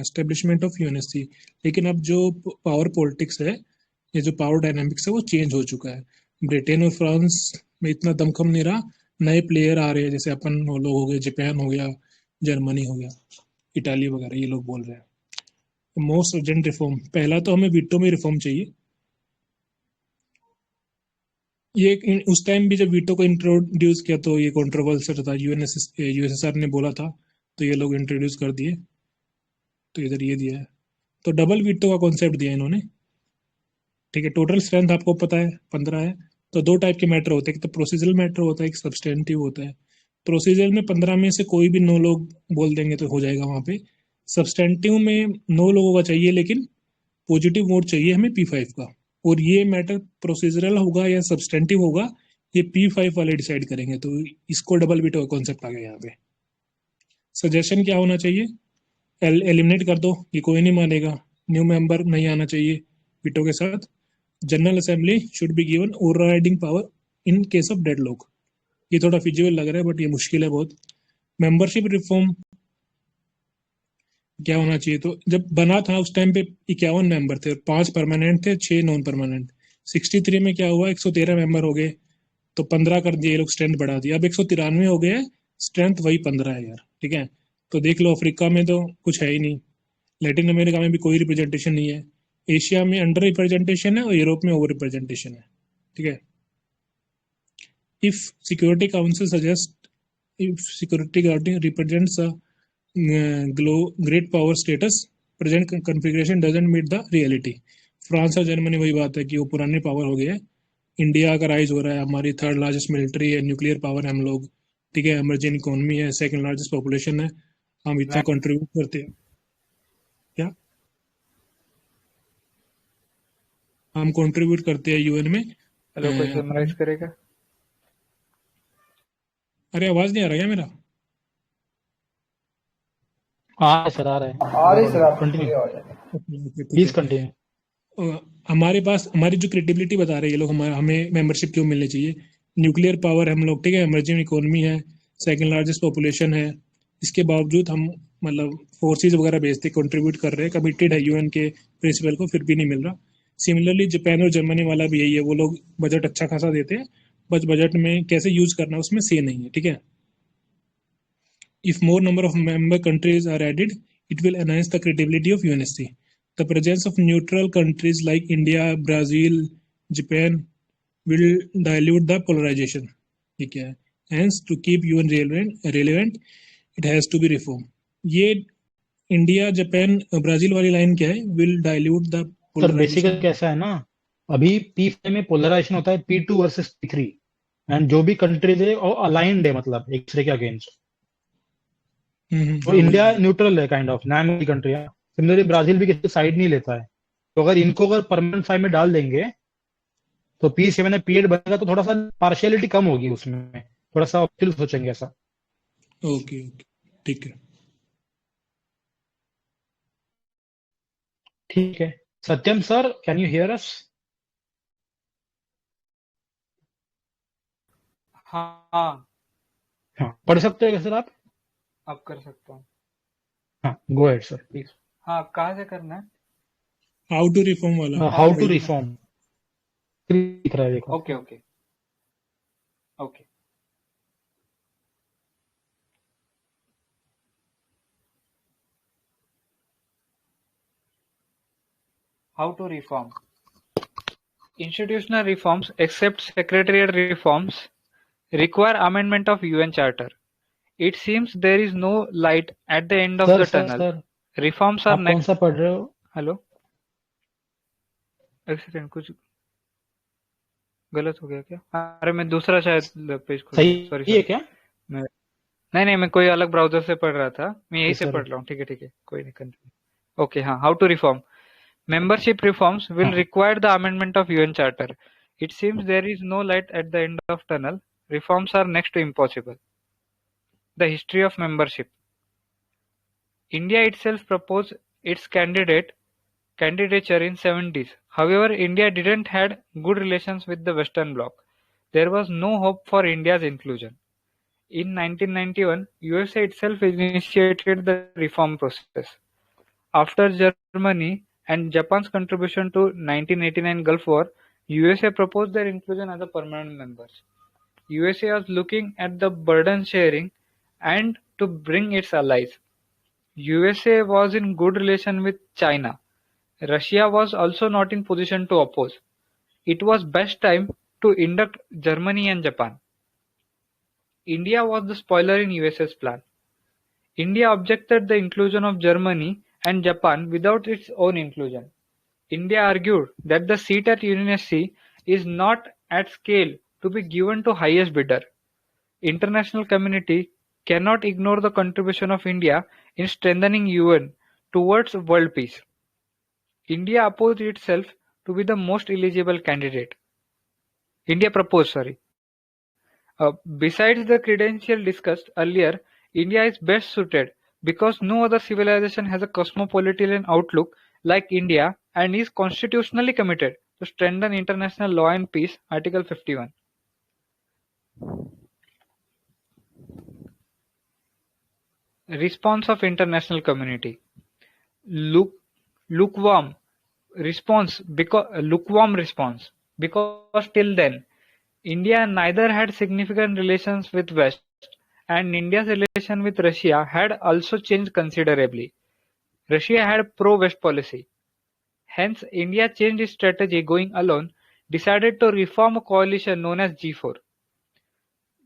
Speaker 3: establishment of UNSC. लेकिन अब जो पावर पॉलिटिक्स है, ये जो पावर डायनामिक्स है, वो चेंज हो चुका है। ब्रिटेन और फ्रांस में इतना दमखम नहीं रहा, नए प्लेयर आ रहे हैं, जैसे अपन लोग हो गए, जापान हो गया, जर्मनी हो गया, इटाली वगैरह, ये लोग बोल रहे हैं। मोस्ट अर्जेंट रिफॉर्म, पहला तो हमें वीटो में रिफॉर्म चाहिए। ये उस टाइम भी जब वीटो को इंट्रोड्यूस किया तो ये कंट्रोवर्शियल था, यूएसएसआर ने बोला था, तो ये लोग इंट्रोड्यूस कर दिए। तो इधर ये दिया है, तो डबल वीटो का कॉन्सेप्ट दिया इन्होंने, ठीक है। टोटल स्ट्रेंथ आपको पता है 15 है। तो दो टाइप के मैटर होते हैं, एक तो प्रोसीजरल मैटर होता है, एक सब्सटेंटिव होता है। प्रोसीजरल में 15 में से कोई भी 9 लोग बोल देंगे तो हो जाएगा वहां पे। सब्सटेंटिव में 9 लोगों का चाहिए, लेकिन पॉजिटिव वोट चाहिए हमें P5 का। और ये मैटर प्रोसीजरल होगा या सब्सटेंटिव होगा, ये P5 वाले डिसाइड करेंगे। तो इसको डबल वीटो का कॉन्सेप्ट आ गया यहाँ पे। सजेशन क्या होना चाहिए, एलिमिनेट कर दो, ये कोई नहीं मानेगा, न्यू मेंबर नहीं आना चाहिए वीटो के साथ। General assembly should be given overriding power in case of deadlock. ये थोड़ा फिजिबल लग रहा है, बट ये मुश्किल है बहुत। मेंबरशिप रिफॉर्म क्या होना चाहिए, तो जब बना था उस टाइम पे 51 मेंबर थे, 5 परमानेंट थे, 6 नॉन परमानेंट। 63 में क्या हुआ, 113 मेंबर हो गए, तो 15 कर दिए, लोग स्ट्रेंथ बढ़ा दिया। अब 193 हो गए, स्ट्रेंथ वही 15 है यार, ठीक है। तो देख लो, अफ्रीका में तो कुछ है ही नहीं, लैटिन अमेरिका में भी कोई रिप्रेजेंटेशन नहीं है, एशिया में अंडर रिप्रेजेंटेशन है और यूरोप में ओवर रिप्रेजेंटेशन है, ठीक है। If security council suggest, if security guarding represents a great power status, present configuration doesn't meet the reality. France और जर्मनी वही बात है कि वो पुरानी पावर हो गया है। इंडिया का राइज हो रहा है, हमारी 3rd लार्जेस्ट मिलिट्री है, न्यूक्लियर पावर है हम लोग, ठीक है। इमर्जिंग इकोनॉमी है, 2nd लार्जेस्ट पॉपुलेशन है, हम इतना कंट्रीब्यूट करते हैं। क्या हम कंट्रीब्यूट करते हैं यूएन में।
Speaker 2: हेलो, कोई समराइज करेगा?
Speaker 3: अरे आवाज नहीं आ रहा क्या मेरा?
Speaker 1: हाँ सर, आ रहा है।
Speaker 4: और इस रात
Speaker 1: कंटिन्यू,
Speaker 3: ठीक
Speaker 1: प्लीज
Speaker 3: है।
Speaker 1: कंटिन्यू।
Speaker 3: हमारे पास हमारी जो क्रेडिबिलिटी बता रहे हैं ये लोग, हमें मेंबरशिप क्यों मिलनी चाहिए। न्यूक्लियर पावर हम लोग, ठीक है, इमर्जिंग इकोनॉमी है, 2nd लार्जेस्ट पॉपुलेशन है, इसके बावजूद हम मतलब फोर्सेज वगैरह भेजते, कंट्रीब्यूट कर रहे हैं, कमिटेड है यूएन के प्रिंसिपल को, फिर भी नहीं मिल रहा। सिमिलरली जापान और जर्मनी वाला भी यही है, वो लोग बजट अच्छा खासा देते हैं, बस बजट में कैसे यूज करना उसमें से नहीं है, ठीक है। If more number of member countries are added, it will enhance the credibility of UNSC. The presence of neutral countries like India, Brazil, Japan will dilute the polarization. ठीक है, Hence, to keep UN relevant, it has to be reformed. ये India, Japan, Brazil वाली line क्या है? Will dilute the
Speaker 1: sir basically
Speaker 3: polarization.
Speaker 1: कैसा है ना, अभी P5 में पोलराइजेशन होता है P2 वर्सेस P3, एंड जो भी कंट्रीज है वो अलाइंड है, मतलब एक दूसरे के अगेंस्ट। तो
Speaker 3: हाँ
Speaker 1: इंडिया
Speaker 3: वही।
Speaker 1: न्यूट्रल है, काइंड ऑफ नॉन कंट्री है। सिमिलरली ब्राजील भी किसी साइड नहीं लेता है। तो अगर इनको अगर परमानेंट 5 में डाल देंगे तो P7 में P8 बनेगा, तो थोड़ा सा पार्शियलिटी कम होगी उसमें, थोड़ा सा ऑप्टिल सोचेंगे ऐसा।
Speaker 3: ओके ओके, ठीक है।
Speaker 1: ठीक है। Satyam sir, can you hear us?
Speaker 2: हाँ,
Speaker 1: हाँ, पढ़ सकते हो क्या सर आप?
Speaker 2: अब कर सकता हूँ
Speaker 1: हाँ, गो अहेड सर प्लीज।
Speaker 2: हाँ, कहाँ से करना है?
Speaker 3: हाउ टू रिफॉर्म वाला।
Speaker 1: हाउ टू
Speaker 2: वही ना।
Speaker 1: रिफॉर्म दिख रहा है, देखो।
Speaker 2: Okay okay okay. How to reform? Institutional reforms, except secretariat reforms, require amendment of UN Charter. It seems there is no light at the end of
Speaker 1: sir
Speaker 2: the
Speaker 1: sir
Speaker 2: tunnel.
Speaker 1: Sir,
Speaker 2: Reforms are
Speaker 1: आप कौन
Speaker 2: next.
Speaker 1: सा पढ़ रहे हो?
Speaker 2: Hello, एक second, कुछ गलत हो गया क्या? अरे मैं दूसरा शायद पेज खोल
Speaker 1: सही
Speaker 2: दिया, सॉरी
Speaker 1: है
Speaker 2: सॉरी।
Speaker 1: क्या?
Speaker 2: नहीं, मैं कोई अलग ब्राउजर से पढ़ रहा था, मैं यही से
Speaker 1: सर
Speaker 2: पढ़ रहा हूँ। ठीक है, कोई नहीं, कंटिन्यू। ओके, हाँ, how to reform. Membership reforms will
Speaker 1: हाँ,
Speaker 2: require the amendment of UN Charter. It seems there is no light at the end of tunnel. Reforms are next to impossible. The history of membership. India itself proposed its candidature in 70s. However, India didn't had good relations with the Western Bloc. There was no hope for India's inclusion. In 1991, USA itself initiated the reform process. After Germany and Japan's contribution to 1989 Gulf War, USA proposed their inclusion as a permanent members. USA was looking at the burden sharing and to bring its allies. USA was in good relation with China. Russia was also not in position to oppose. It was best time to induct Germany and Japan. India was the spoiler in USA's plan. India objected the inclusion of Germany and Japan without its own inclusion. India argued that the seat at UNSC is not at scale to be given to highest bidder. International community cannot ignore the contribution of India in strengthening UN towards world peace. India opposed itself to be the most eligible candidate. India proposed, besides the credential discussed earlier, India is best suited because no other civilization has a cosmopolitan outlook like India and is constitutionally committed to strengthen international law and peace. Article 51. Response of international community. Lukewarm response because till then India neither had significant relations with West and India's relation with Russia had also changed considerably. Russia had pro-West policy. Hence, India changed its strategy going alone, decided to reform a coalition known as G4.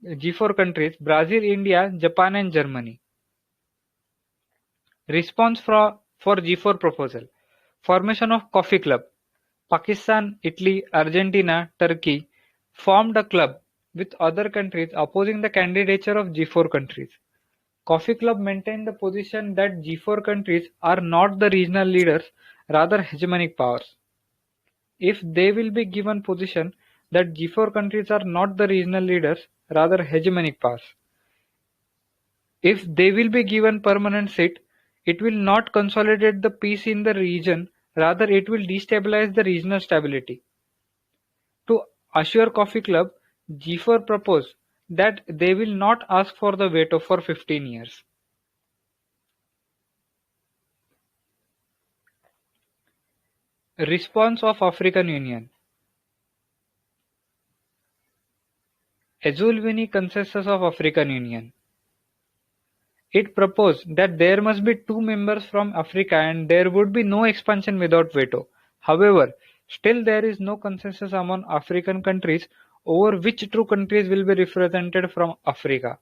Speaker 2: G4 countries: Brazil, India, Japan and Germany. Response for G4 proposal. Formation of Coffee Club. Pakistan, Italy, Argentina, Turkey formed a club with other countries opposing the candidature of G4 countries. Coffee Club maintained the position that G4 countries are not the regional leaders, rather hegemonic powers. If they will be given position that G4 countries are not the regional leaders, rather hegemonic powers. If they will be given permanent seat, it will not consolidate the peace in the region, rather it will destabilize the regional stability. To assure Coffee Club, G4 proposed that they will not ask for the veto for 15 years. Response of African Union. Azulvini Consensus of African Union. It proposed that there must be 2 members from Africa and there would be no expansion without veto. However, still there is no consensus among African countries over which two countries will be represented from Africa.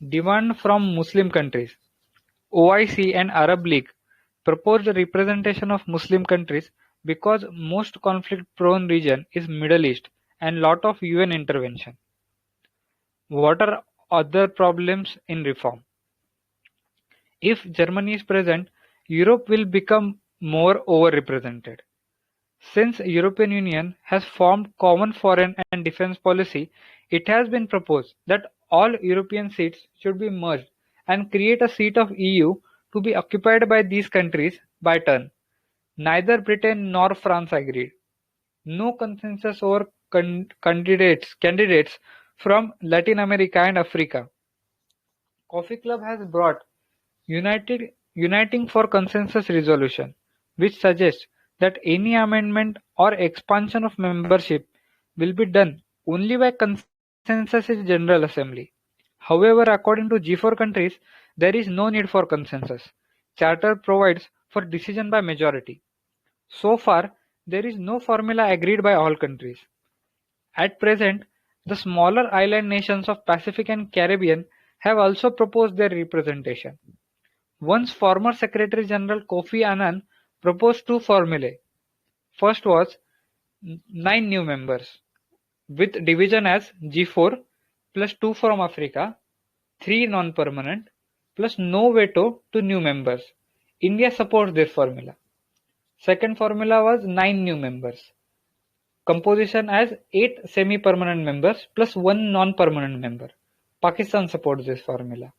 Speaker 2: Demand from Muslim countries. OIC and Arab League proposed a representation of Muslim countries because most conflict-prone region is Middle East and lot of UN intervention. What are other problems in reform? If Germany is present, Europe will become more overrepresented. Since European Union has formed common foreign and defense policy, it has been proposed that all European seats should be merged and create a seat of EU to be occupied by these countries by turn. Neither Britain nor France agreed. No consensus over candidates from Latin America and Africa. Coffee Club has brought Uniting for Consensus resolution, which suggests that any amendment or expansion of membership will be done only by consensus in General Assembly. However, according to G4 countries, there is no need for consensus. Charter provides for decision by majority. So far, there is no formula agreed by all countries. At present, the smaller island nations of Pacific and Caribbean have also proposed their representation. Once former Secretary General Kofi Annan proposed two formulae. First was 9 new members, with division as G4 plus 2 from Africa, 3 non-permanent, plus no veto to new members. India supports this formula. Second formula was 9 new members. Composition as 8 semi-permanent members plus 1 non-permanent member. Pakistan supports this formula.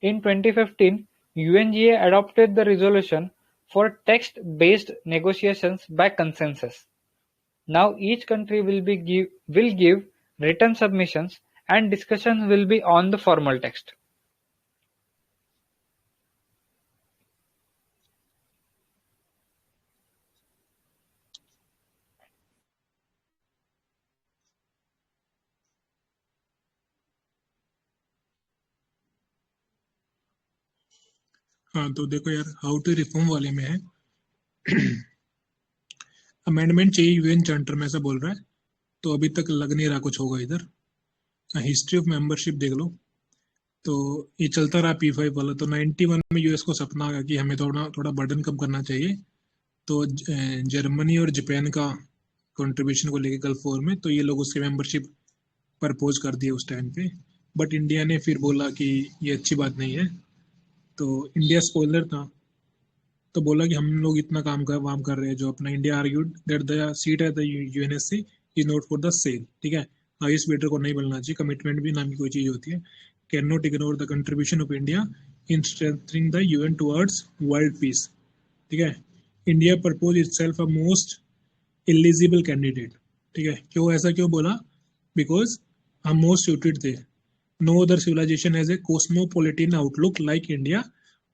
Speaker 2: In 2015, UNGA adopted the resolution for text-based negotiations by consensus. Now each country will give written submissions and discussions will be on the formal text.
Speaker 3: हाँ तो देखो यार, how to reform वाले में है amendment चाहिए UN charter में, ऐसा बोल रहा है। तो अभी तक लग नहीं रहा कुछ होगा इधर। हिस्ट्री ऑफ मेंबरशिप देख लो, तो ये चलता रहा P5 वाला। तो 91 में यूएस को सपना आ गया कि हमें थोड़ा बर्डन कम करना चाहिए, तो जर्मनी और जापान का कंट्रीब्यूशन को लेके गल्फ वॉर में, तो ये लोग उसके मेंबरशिप प्रपोज कर दिए उस टाइम पे। बट इंडिया ने फिर बोला कि ये अच्छी बात नहीं है, तो इंडिया स्पॉइलर था, तो बोला कि हम लोग इतना काम कर रहे हैं जो अपना। India argued that the seat at the UNSC is not for the sale, ठीक है। हाईएस्ट बिडर को नहीं मिलना चाहिए, कमिटमेंट भी नाम की कोई चीज होती है। Can not ignore the contribution of India in strengthening the UN towards world peace, ठीक है। India propose itself a most eligible candidate, ठीक है। क्यों बोला? बिकॉज हम मोस्ट सूटेड थे। No other civilization has a cosmopolitan outlook like India.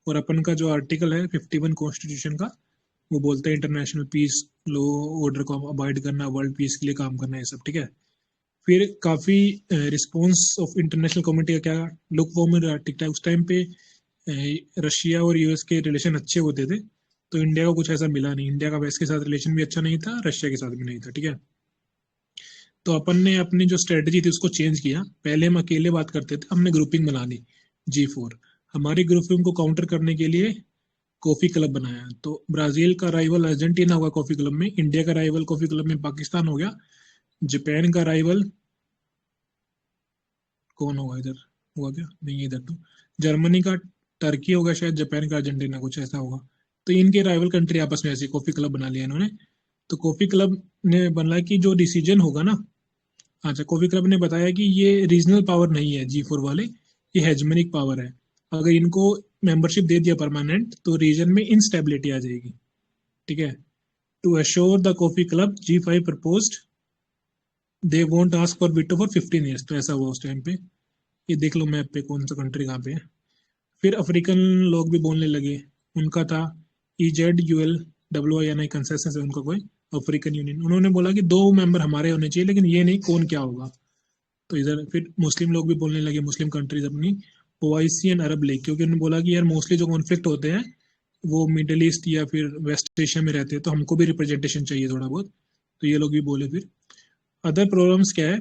Speaker 3: और अपन का जो आर्टिकल है 51 कॉन्स्टिट्यूशन का, वो बोलता है इंटरनेशनल पीस, लॉ ऑर्डर को अवॉइड करना, वर्ल्ड पीस के लिए काम करना, ये सब, ठीक है। फिर काफी रिस्पॉन्स ऑफ इंटरनेशनल कम्युनिटी का क्या लुक फॉर्म में टिकता है। उस टाइम पे रशिया और यूएस के रिलेशन अच्छे होते थे, तो इंडिया को कुछ ऐसा मिला नहीं। इंडिया का वेस्ट के साथ रिलेशन भी अच्छा नहीं था, रशिया के साथ भी नहीं था, ठीक है। तो अपन ने अपनी जो स्ट्रेटजी थी उसको चेंज किया। पहले हम अकेले बात करते थे, हमने ग्रुपिंग बना ली G4। हमारी ग्रुपिंग को काउंटर करने के लिए कॉफी क्लब बनाया। तो ब्राजील का राइवल अर्जेंटीना होगा कॉफी क्लब में, इंडिया का राइवल कॉफी क्लब में पाकिस्तान हो गया, जापान का राइवल कौन होगा इधर, हुआ क्या नहीं इधर, तो जर्मनी का टर्की होगा शायद, जापान का अर्जेंटीना, कुछ ऐसा होगा। तो इनके राइवल कंट्री आपस में ऐसे कॉफी क्लब बना लिया इन्होंने। तो कॉफी क्लब ने बना कि जो डिसीजन होगा ना, अच्छा, कॉफी क्लब ने बताया कि ये रीजनल पावर नहीं है G4 वाले, ये हेजमनिक पावर है। अगर इनको मेंबरशिप दे दिया परमानेंट, तो रीजन में इंस्टेबिलिटी आ जाएगी, ठीक है। To assure the coffee club G5 proposed they won't ask for veto for 15 years. तो ऐसा हुआ उस टाइम पे। ये देख लो मैप पे कौन सा कंट्री कहाँ पे है। फिर अफ्रीकन लोग भी बोलने लगे, उनका था EZULWINI कंसेंसस है उनका कोई, अफ्रीकन यूनियन। उन्होंने बोला कि 2 मेंबर हमारे होने चाहिए, लेकिन ये नहीं कौन क्या होगा। तो इधर फिर मुस्लिम लोग भी बोलने लगे, मुस्लिम कंट्रीज अपनी OIC एंड अरब लीग, क्योंकि उन्होंने बोला कि यार मोस्टली जो कॉन्फ्लिक्ट होते हैं वो मिडिल ईस्ट या फिर वेस्ट एशिया में रहते हैं, तो हमको भी रिप्रेजेंटेशन चाहिए थोड़ा बहुत। तो ये लोग भी बोले। फिर अदर प्रॉब्लम्स क्या है,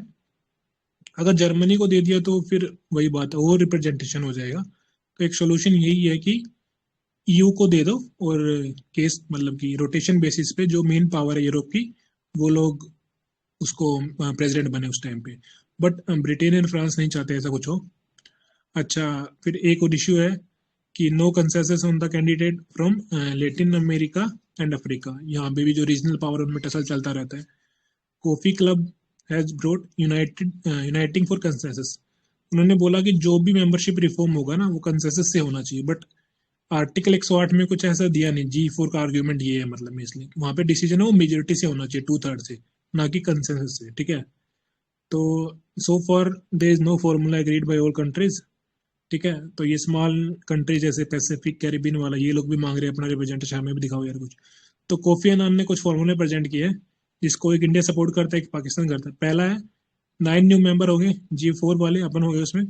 Speaker 3: अगर जर्मनी को दे दिया तो फिर वही बात है, वो रिप्रेजेंटेशन हो जाएगा। तो एक सोल्यूशन यही है कि ईयू को दे दो, और केस मतलब कि रोटेशन बेसिस पे जो मेन पावर है यूरोप की, वो लोग उसको प्रेसिडेंट बने उस टाइम पे। बट ब्रिटेन एंड फ्रांस नहीं चाहते ऐसा कुछ हो। अच्छा, फिर एक और इश्यू है कि no consensus on the candidate from Latin America and Africa. यहाँ पे भी जो रीजनल पावर उनमें टसल चलता रहता है। Coffee club has brought uniting for consensus. उन्होंने बोला कि जो भी मेंबरशिप रिफॉर्म होगा ना, वो कंसेंसस से होना चाहिए। बट आर्टिकल 108 में कुछ ऐसा दिया नहीं। G4 का आर्ग्यूमेंट ये है, मतलब इसलिए वहां पे डिसीजन है वो मेजोरिटी से होना चाहिए, 2/3 से, ना कि कंसेंसस से। ठीक है, तो so for there is no formula agreed by all countries. ठीक है, तो ये स्मॉल कंट्री जैसे पैसिफिक कैरिबियन वाला, ये लोग भी मांग रहे हैं अपना रिप्रेजेंटेशन, हमें भी दिखाओ यार कुछ। तो कोफी अन्नान ने कुछ फॉर्मूले प्रेजेंट किए हैं, जिसको एक इंडिया सपोर्ट करता है, एक पाकिस्तान करता है। पहला है 9 न्यू मेंबर हो गए, G4 वाले अपन हो गए उसमें,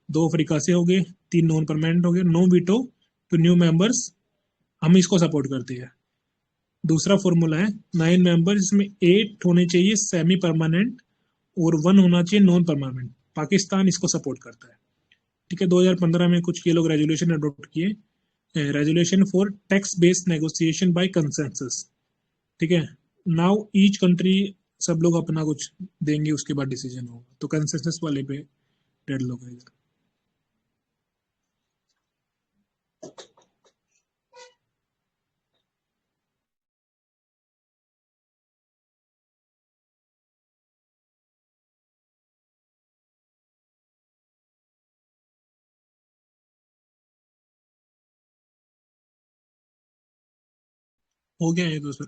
Speaker 3: 2 अफ्रीका से हो गए, 3 नॉन परमानेंट हो गए, no veto to new members, हम इसको सपोर्ट करते हैं। दूसरा फॉर्मूला है 9 मेंबर्स, इसमें 8 होने चाहिए सेमी परमानेंट और 1 होना चाहिए नॉन परमानेंट, पाकिस्तान इसको सपोर्ट करता है। ठीक है, 2015 में कुछ ये लोग रेजोल्यूशन अडोप्ट किए, resolution for tax based negotiation by consensus. ठीक है, नाउ ईच कंट्री, सब लोग अपना कुछ देंगे, उसके बाद डिसीजन होगा। तो कंसेंसस वाले पे डेड लोग है इधर। हो गया ये तो सर।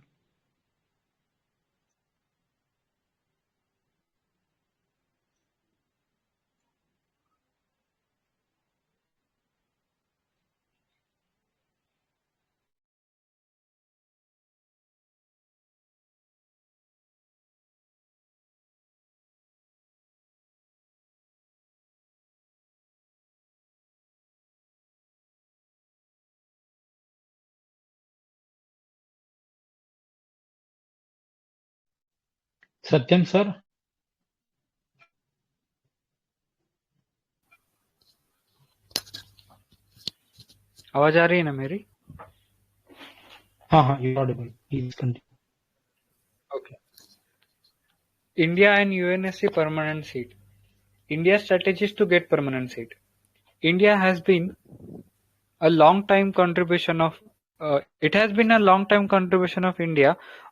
Speaker 1: सत्यम सर।
Speaker 2: आवाज आ रही है ना मेरी?
Speaker 1: हाँ हाँ, you Audible, please continue.
Speaker 2: Okay. India and UNSC permanent seat. India's strategies to get permanent seat. India has been a long time contribution of it has been a long time contribution of India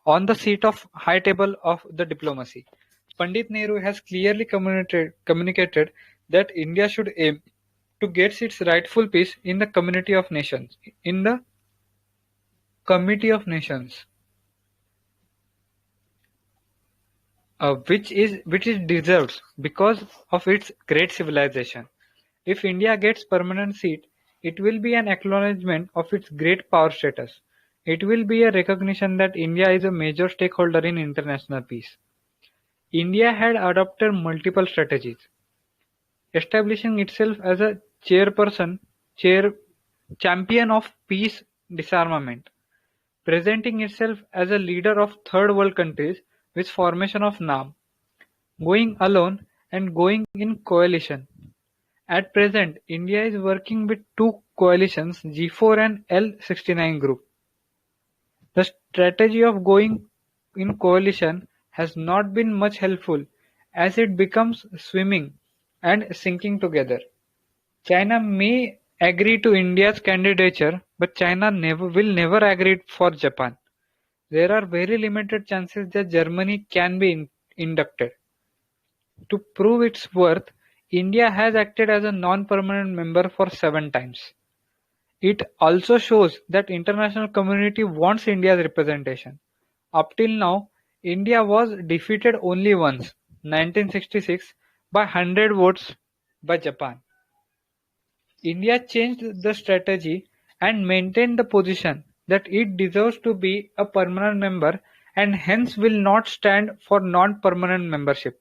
Speaker 2: on the seat of high table of the diplomacy. Pandit Nehru has clearly communicated that India should aim to get its rightful place in the community of nations. In the Committee of Nations, which it deserves because of its great civilization. If India gets permanent seat, it will be an acknowledgement of its great power status. It will be a recognition that India is a major stakeholder in international peace. India had adopted multiple strategies, establishing itself as a champion of peace disarmament, presenting itself as a leader of third world countries with formation of NAM, going alone and going in coalition. At present, India is working with two coalitions, G4 and L69 group. The strategy of going in coalition has not been much helpful as it becomes swimming and sinking together. China may agree to India's candidature, but China will never agree for Japan. There are very limited chances that Germany can be inducted. To prove its worth, India has acted as a non-permanent member for 7 times. It also shows that international community wants India's representation. Up till now, India was defeated only once, 1966, by 100 votes by Japan. India changed the strategy and maintained the position that it deserves to be a permanent member and hence will not stand for non-permanent membership.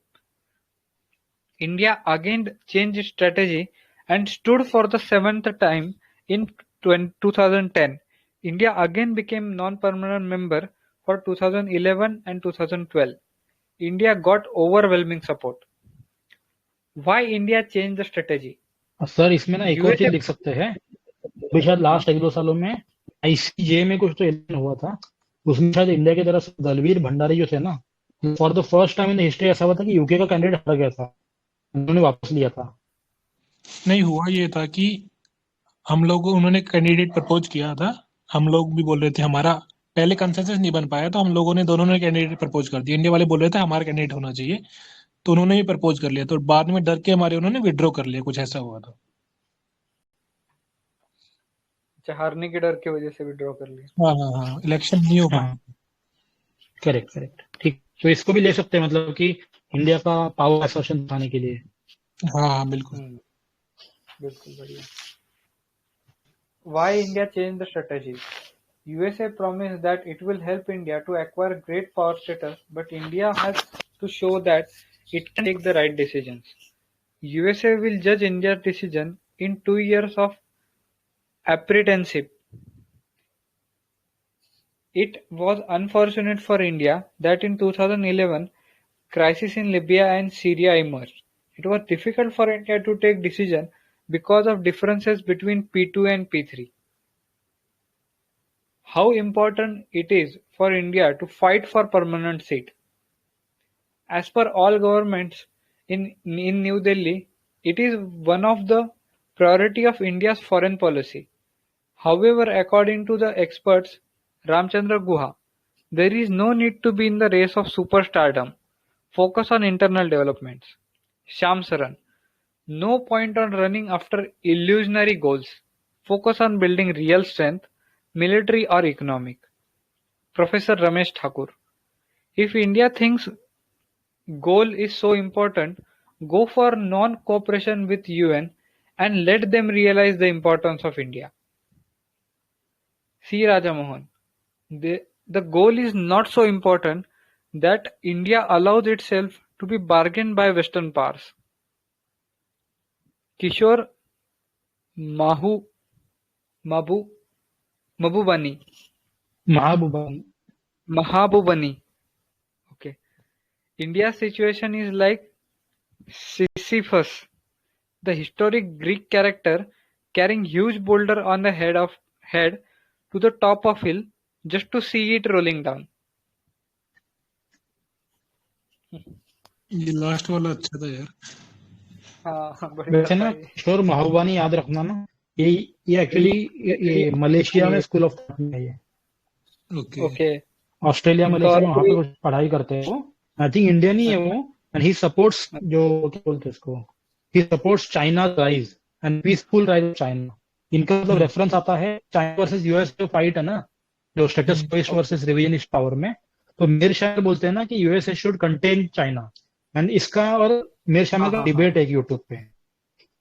Speaker 2: India again changed its strategy and stood for the 7th time in 2010. India again became non-permanent member for 2011 and 2012. India got overwhelming support. Why India changed the strategy?
Speaker 1: Sir इसमें ना एक और चीज
Speaker 2: USA
Speaker 1: लिख सकते हैं। अभी शायद लास्ट 1-2 सालों में आईसीजे में कुछ तो इलेक्शन हुआ था, उसमें शायद इंडिया की तरफ से दलवीर भंडारी जो थे ना, for the first time in history ऐसा हुआ था कि यूके का कैंडिडेट हार गया था, उन्होंने वापस लिया था।
Speaker 3: नहीं, हुआ ये था कि हम लोग को उन्होंने कैंडिडेट प्रपोज किया था, हम लोग भी बोल रहे थे हमारा पहले कंसेंसस नहीं बन पाया, तो हम लोगों ने दोनों ने कैंडिडेट प्रपोज कर दिया। इंडिया वाले बोल रहे थे हमारा कैंडिडेट होना चाहिए, तो उन्होंने भी प्रपोज कर लिया, तो बाद में डर के हमारे उन्होंने विड्रॉ कर लिया, कुछ ऐसा हुआ था।
Speaker 2: हारने के डर की वजह से विड्रॉ कर लिया।
Speaker 3: हाँ हाँ हाँ, इलेक्शन नहीं हो पाया।
Speaker 1: हाँ, करेक्ट करेक्ट, ठीक। तो इसको भी ले सकते हैं, मतलब कि इंडिया का पावर असर्शन दिखाने के लिए।
Speaker 3: हाँ हाँ बिल्कुल।
Speaker 2: बिल्कुल बढ़िया। Why India changed the strategy? USA promised that it will help India to acquire great power status, but India has to show that it can take the right decisions. USA will judge India's decision in 2 years of apprenticeship. It was unfortunate for India that in 2011, crisis in Libya and Syria emerged. It was difficult for India to take decision because of differences between P2 and P3. How important it is for India to fight for permanent seat. As per all governments in New Delhi, it is one of the priority of India's foreign policy. However, according to the experts Ramchandra Guha, there is no need to be in the race of superstardom. Focus on internal developments. Shyam Saran, no point on running after illusionary goals. Focus on building real strength, military or economic. Professor Ramesh Thakur, if India thinks goal is so important, go for non-cooperation with UN and let them realize the importance of India. C. Rajamohan, the goal is not so important that India allows itself to be bargained by Western powers. Kishore Mahbubani. Okay. India's situation is like Sisyphus, the historic Greek character carrying huge boulder on the head to the top of hill just to see it rolling down.
Speaker 3: ये last वाला अच्छा था यार।
Speaker 2: हाँ बढ़िया
Speaker 1: वैसे
Speaker 2: था
Speaker 1: ना
Speaker 2: ये।
Speaker 1: किशोर महबूबानी याद रखना ना, ये एक्चुअली ये मलेशिया में स्कूल ऑफ थॉट में है ये।
Speaker 3: ओके
Speaker 2: ओके
Speaker 1: ऑस्ट्रेलिया
Speaker 2: इनका
Speaker 1: मलेशिया
Speaker 2: और
Speaker 1: में वहां पे
Speaker 2: कोई
Speaker 1: कुछ पढ़ाई करते हैं वो। आई थिंक इंडियन ही है वो, एंड ही सपोर्ट्स जो क्या बोलते हैं इसको, he supports China rise and peaceful rise of China. इनका मतलब रेफरेंस आता है चाइना वर्सेस यूएस जो फाइट है ना, जो status quo versus revisionist power में। तो मीर शाह बोलते हैं ना कि USA should contain China, and इसका और मीर शाह का डिबेट है यूट्यूब पे,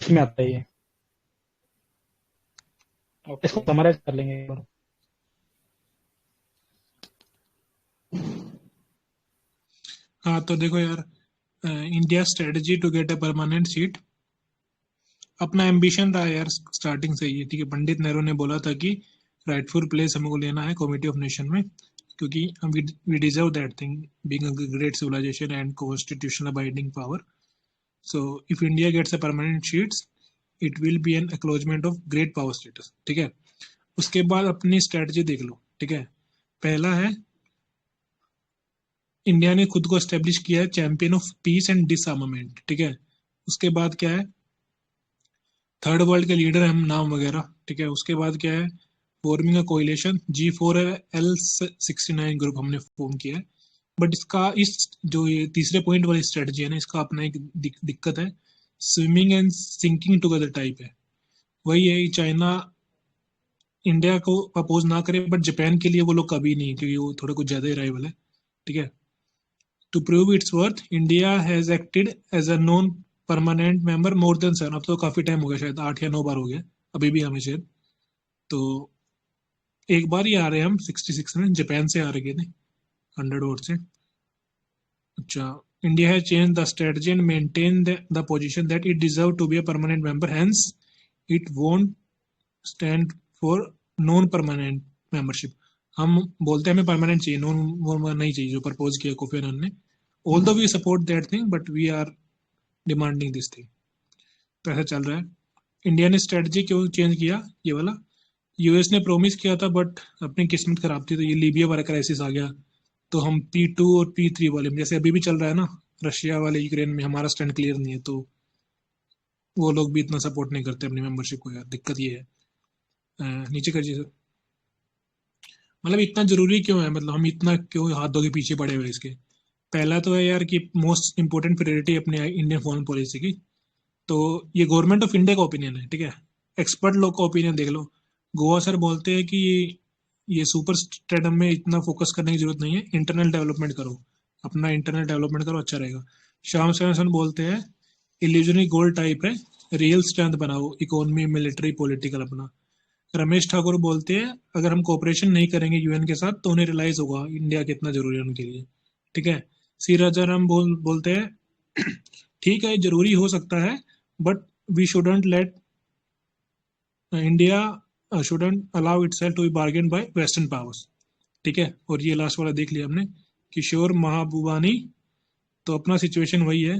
Speaker 1: इसमें आता है ये। इसको समराइज कर लेंगे एक बार।
Speaker 3: हाँ तो देखो यार, India strategy to get a permanent seat, अपना एम्बिशन रहा यार स्टार्टिंग से ही, ठीक है। पंडित नेहरू ने बोला था कि राइटफुल प्लेस हमको लेना है कमिटी ऑफ नेशन में, क्योंकि we deserve that thing being a great civilization and constitutional abiding power. So if India gets a permanent seats it will be an acknowledgement of great power status, ठीक है। उसके बाद अपनी strategy देख लो, ठीक है। पहला है इंडिया ने खुद को एस्टेब्लिश किया है चैंपियन ऑफ पीस एंड डिसआर्मामेंट, ठीक है। उसके बाद क्या है, थर्ड वर्ल्ड के लीडर हम नाम वगैरह, ठीक है। उसके बाद क्या है, forming a collision G4L69 group हमने फॉर्म किया है। बट इसका इस जो ये तीसरे पॉइंट वाली स्ट्रेटजी है ना, इसका अपना एक दिक्कत है, swimming and sinking together type है। वही है, चाइना इंडिया को अपोज ना करे, बट जापान के लिए वो लोग कभी नहीं, क्योंकि वो थोड़ा कुछ ज्यादा ही राइवल है, ठीक है। To prove its worth India has acted as a non permanent member more than 7, अब तो काफी टाइम हो गया, शायद 8 या 9 बार हो गया, अभी भी हमें शायद। तो एक बार ही आ रहे हैं हम 66 में, जापान से आ रहे थे 100 वोट से। अच्छा, India has change the strategy and maintain the position that it deserve to be a permanent member, hence it won't stand for non permanent membership. हम बोलते हैं हमें परमानेंट चाहिए, नॉन नहीं चाहिए, जो प्रपोज किया कोफी अन्नान ने, although we support that thing but we are demanding this thing. तो ऐसा चल रहा है। इंडिया ने स्ट्रेटजी क्यों चेंज किया ये वाला? यूएस ने प्रोमिस किया था बट अपनी किस्मत खराब थी, तो ये लीबिया वाला क्राइसिस आ गया, तो हम P2 और P3 वाले में, जैसे अभी भी चल रहा है ना रशिया वाले यूक्रेन में, हमारा स्टैंड क्लियर नहीं है, तो वो लोग भी इतना सपोर्ट नहीं करते अपनी मेंबरशिप को। यार दिक्कत ये है। नीचे करिए सर। मतलब इतना जरूरी क्यों है, मतलब हम इतना क्यों हाथ धो के पीछे पड़े हुए इसके? पहला तो है यार कि मोस्ट इंपॉर्टेंट प्रायोरिटी अपने इंडियन फॉरेन पॉलिसी की, तो ये गवर्नमेंट ऑफ इंडिया का ओपिनियन है, ठीक है। एक्सपर्ट लोग का ओपिनियन देख लो। गोवा सर बोलते हैं कि ये सुपर स्टेडम में इतना फोकस करने की जरूरत नहीं है, इंटरनल डेवलपमेंट करो, अपना इंटरनल डेवलपमेंट करो, अच्छा रहेगा। श्याम सर बोलते हैं इल्यूजनरी गोल टाइप है, रियल स्ट्रेंथ बनाओ, इकोनॉमी मिलिट्री पॉलिटिकल अपना। रमेश ठाकुर बोलते हैं अगर हम कोऑपरेशन नहीं करेंगे यूएन के साथ तो उन्हें रियलाइज होगा इंडिया कितना जरूरी है उनके लिए, ठीक है। सी राजाराम बोलते हैं ठीक है जरूरी हो सकता है but we shouldn't let India shouldn't allow itself to be bargain by western powers, ठीक है। और ये लास्ट वाला देख लिया हमने, किशोर महाबुबानी, तो अपना सिचुएशन वही है,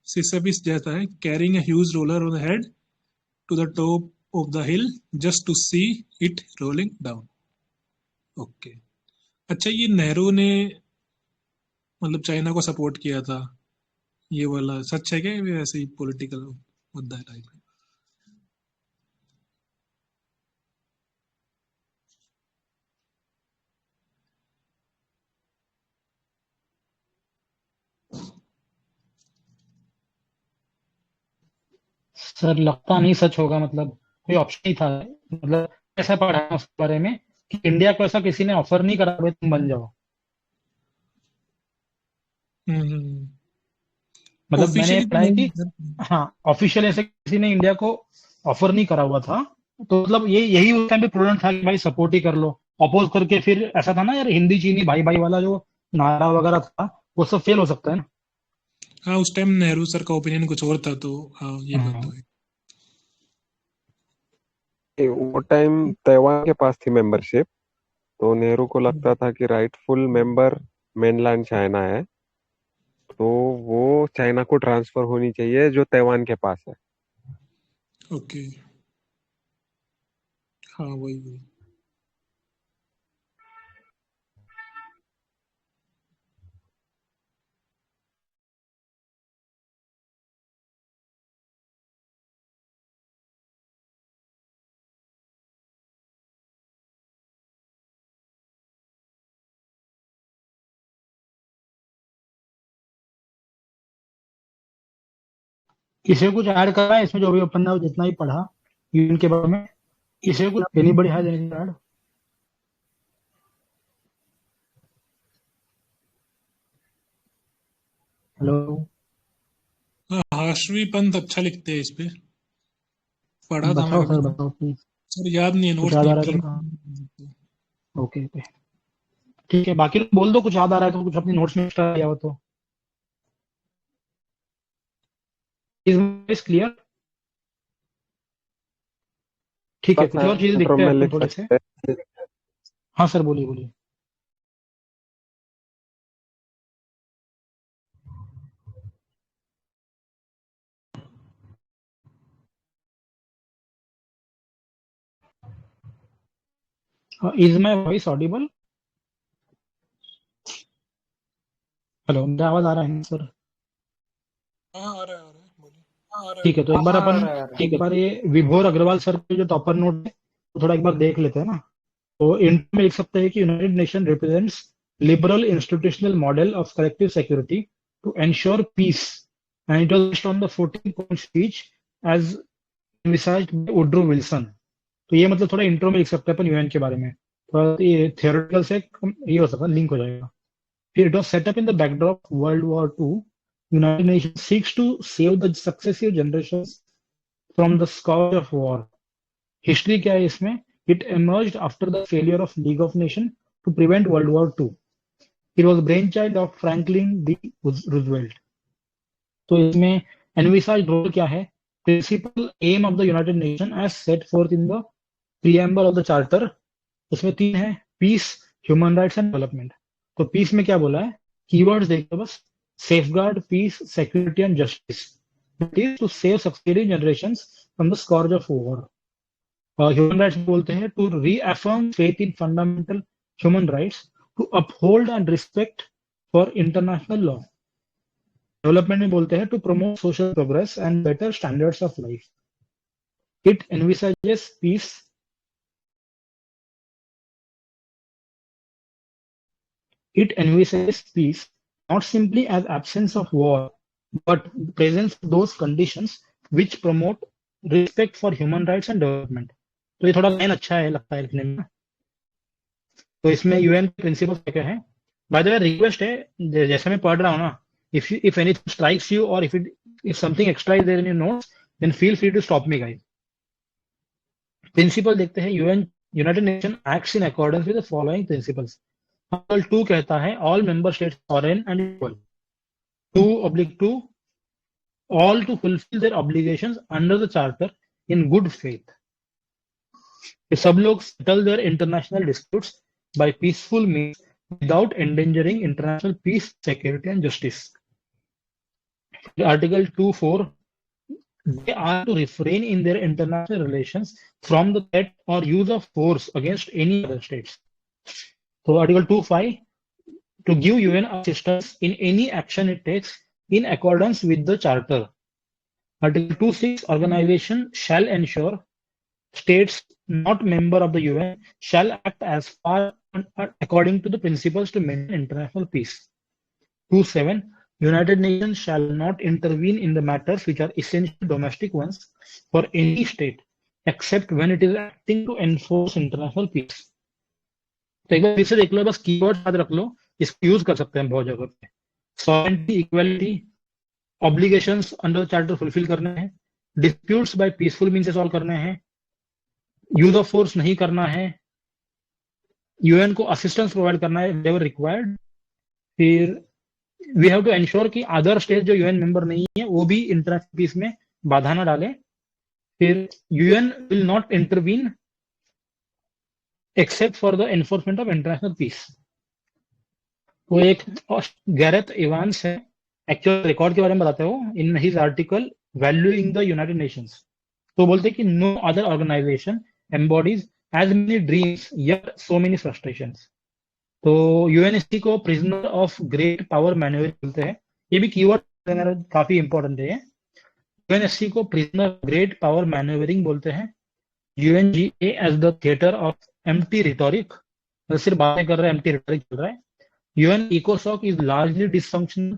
Speaker 3: सिसअपिस जैसा है, carrying a huge roller on the head to the top of the hill just to see it rolling down. Okay, अच्छा ये नेहरू ने मतलब चाइना को सपोर्ट किया था, ये वाला सच है क्या? ये ऐसे ही पॉलिटिकल मुद्दा टाइप है?
Speaker 1: सर लगता नहीं सच होगा, मतलब कोई ऑप्शन नहीं था। मतलब ऐसा पढ़ा है उस बारे में कि इंडिया को ऐसा किसी ने ऑफर नहीं करा भाई तुम बन जाओ। मतलब मैंने
Speaker 3: ऑफिशियली तो
Speaker 1: पढ़ा है कि
Speaker 3: नहीं।
Speaker 1: हाँ, ऑफिशियल ऐसे किसी ने इंडिया को ऑफर नहीं करा हुआ था। तो मतलब ये यही उस टाइम पे प्रूडेंट था कि भाई सपोर्ट ही कर लो। अपोज करके फिर ऐसा था ना यार, हिंदी चीनी भाई भाई वाला जो नारा वगैरह था वो सब फेल हो सकता है ना।
Speaker 3: हाँ उस टाइम नेहरू सर का ओपिनियन कुछ और था, तो हाँ ये बात तो
Speaker 1: हाँ।
Speaker 3: है।
Speaker 5: वो टाइम ताइवान के पास थी मेंबरशिप, तो नेहरू को लगता था कि राइटफुल मेंबर मेनलैंड चाइना है, तो वो चाइना को ट्रांसफर होनी चाहिए जो ताइवान के पास है।
Speaker 3: ओके, हाँ वही वही।
Speaker 1: किसी को कुछ ऐड करना है इसमें, जो भी अपन ने जितना ही पढ़ा यूएन के बारे में, किसी को कुछ anybody has anything add? Hello,
Speaker 3: हाँ हाशवी पंत अच्छा लिखते हैं इस पे, पढ़ा था मैं
Speaker 1: बताओ
Speaker 3: कभी।
Speaker 1: सर, बताओ प्लीज।
Speaker 3: सर याद नहीं है,
Speaker 1: कुछ
Speaker 3: नोट्स
Speaker 1: याद आ
Speaker 3: नहीं
Speaker 1: रहा है तो
Speaker 3: प्रिंट।
Speaker 1: बताओ। ओके ओके, ठीक है। बाकी तो बोल दो, कुछ याद आ रहा है तो, कुछ अपनी नोट्स में एक्स्ट्रा लिया हो तो। Is clear? ठीक है, कुछ और चीजें
Speaker 5: इंट्रो
Speaker 1: दिखते हैं
Speaker 5: में
Speaker 1: अपन
Speaker 5: लिख
Speaker 1: थोड़े से।
Speaker 5: सकते हैं।
Speaker 1: हाँ सर, बोलिए बोलिए। Is my voice Audible? Hello, मेरा आवाज आ रहा है सर?
Speaker 3: हाँ आ रहा है बोलिए।
Speaker 1: ठीक है, तो एक बार
Speaker 2: हाँ, आ
Speaker 1: अपन,
Speaker 2: रहा है, आ रहा है।
Speaker 1: एक बार ये विभोर अग्रवाल सर के जो टॉपर नोट है वो थोड़ा एक बार देख लेते हैं ना। तो इन में लिख सकते हैं कि United Nation represents liberal institutional model of collective security to ensure peace, and it was based on the 14 point speech as envisaged by Woodrow Wilson. तो ये मतलब थोड़ा इंट्रो में लिख सकते हैं अपन यूएन के बारे में, थोड़ा ये थियोरेटिकल से ये हो सकता है, लिंक हो जाएगा। फिर it was set up in the backdrop of World War II. United Nations seeks to save the successive generations from the scourge of war. History क्या है इसमें? It emerged after the failure of League of Nations to prevent World War II. It was brainchild of Franklin D. Roosevelt. तो इसमें envisaged role क्या है? Principal aim of the United Nations as set forth in the preamble of the charter. इसमें तीन है: peace, human rights and development. तो peace में क्या बोला है? कीवर्ड्स देखो बस: safeguard peace, security, and justice. It is to save succeeding generations from the scourge of war. Human rights में बोलते हैं to reaffirm faith in fundamental human rights, to uphold and respect for international law. Development में बोलते हैं to promote social progress and better standards of life. It envisages peace. It envisages peace not simply as absence of war, but presence of those conditions which promote respect for human rights and development. तो ये थोड़ा line अच्छा है लगता है लिखने में ना। तो इसमें यूएन प्रिंसिपल क्या है? बाय द वे रिक्वेस्ट है, जैसे मैं पढ़ रहा हूँ ना, if anything strikes you or if something extra is there in your notes, then feel free to stop me, guys. Principle देखते हैं, United Nation acts in accordance with the following principles. Article 2 कहता है all member states sovereign and equal. 2/2 all to fulfill their obligations under the charter in good faith. कि सब लोग settle their international disputes by peaceful means without endangering international peace, security and justice. Article 2(4) they are to refrain in their international relations from the threat or use of force against any other states. So Article 2(5) to give UN assistance in any action it takes in accordance with the charter. Article 2(6) organization shall ensure states not member of the UN shall act as far according to the principles to maintain international peace. 2(7) United Nations shall not intervene in the matters which are essentially domestic ones for any state except when it is acting to enforce international peace. तो एक बार फिर से देख लो, बस keyword याद रख लो, इसको use कर सकते हैं बहुत जगह पे। Sovereignty, equality, obligations under charter fulfil करने हैं, डिस्प्यूट्स बाय पीसफुल मींस से सॉल्व करने हैं, यूज ऑफ फोर्स नहीं करना है, यूएन को असिस्टेंस प्रोवाइड करना है वेयर रिक्वायर्ड। फिर वी हैव टू एंश्योर कि अदर स्टेट जो यूएन मेंबर नहीं है वो भी इंटरनेशनल पीस में बाधा ना डाले। फिर UN will not intervene except for the enforcement of international peace. वो एक गैरेथ इवांस है, एक्चुअल रिकॉर्ड के बारे में बताते हो in his article valuing the United Nations. तो बोलते हैं कि no other organization embodies as many dreams yet so many frustrations. तो यूएनएससी को prisoner of great power manoeuvring बोलते हैं। ये भी कीवर्ड काफी इंपॉर्टेंट है। यूएनएससी को प्रिजनर ग्रेट पावर मैन्यूवरिंग बोलते हैं। UNGA as the theatre of empty rhetoric, सिर्फ बातें कर रहे हैं, एम्प्टी रिटोरिक चल रहा है। यूएन इकोसॉक is largely dysfunctional.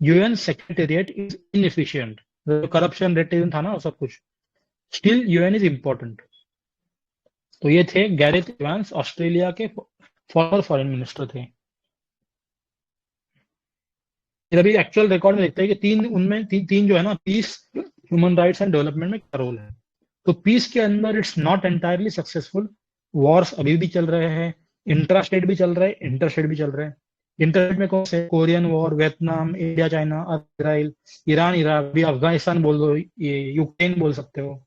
Speaker 1: UN secretariat is inefficient, corruption rate था ना सब कुछ। Still UN is important. तो ये थे गैरेथ इवांस, ऑस्ट्रेलिया के फॉर्मर फॉरेन मिनिस्टर थे। अभी एक्चुअल रिकॉर्ड में देखते हैं कि उनमें तीन जो है ना, peace, human rights and development में क्या रोल है। तो पीस के अंदर it's not entirely successful. Wars अभी भी चल रहे हैं, इंट्रा स्टेट भी चल रहे हैं, इंटर स्टेट भी चल रहे हैं। इंटर स्टेट में कौन से? Korean war, Vietnam, India, China, Israel, Iran, Iraq, भी अफगानिस्तान बोल दो, ये यूक्रेन बोल सकते हो।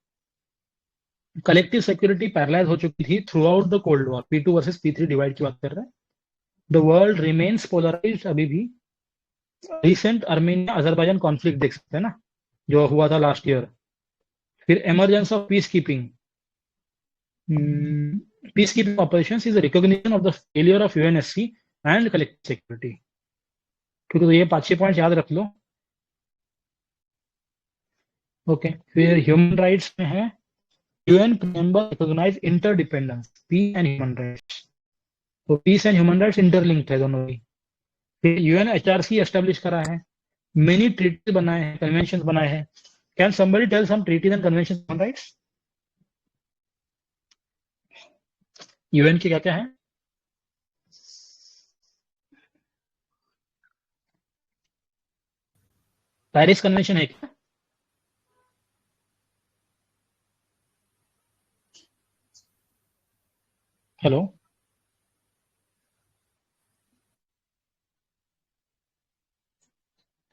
Speaker 1: कलेक्टिव सिक्योरिटी पैरालाइज हो चुकी थी through out the cold war. P2 versus P3 divide की बात कर रहे हैं। द वर्ल्ड रिमेन्स पोलराइज्ड अभी भी। रिसेंट आर्मेनिया अजरबैजान कॉन्फ्लिक्ट देख सकते हैं ना, जो हुआ था लास्ट ईयर। फिर emergence of peace keeping. Peace keeping operations is recognition of the failure of UNSC and collective security. ठीक है, तो ये 5-6 पॉइंट याद रख लो। ओके, फिर ह्यूमन राइट्स में है UN preamble recognize interdependence, peace and human rights. तो peace and human rights interlinked है दोनों ही। फिर UNHRC एस्टेब्लिश करा है, मेनी ट्रीटीज बनाए हैं, कन्वेंशन बनाए हैं। Can somebody tell some treaties and convention on rights? UN के क्या क्या है? पेरिस कन्वेंशन है क्या? हेलो,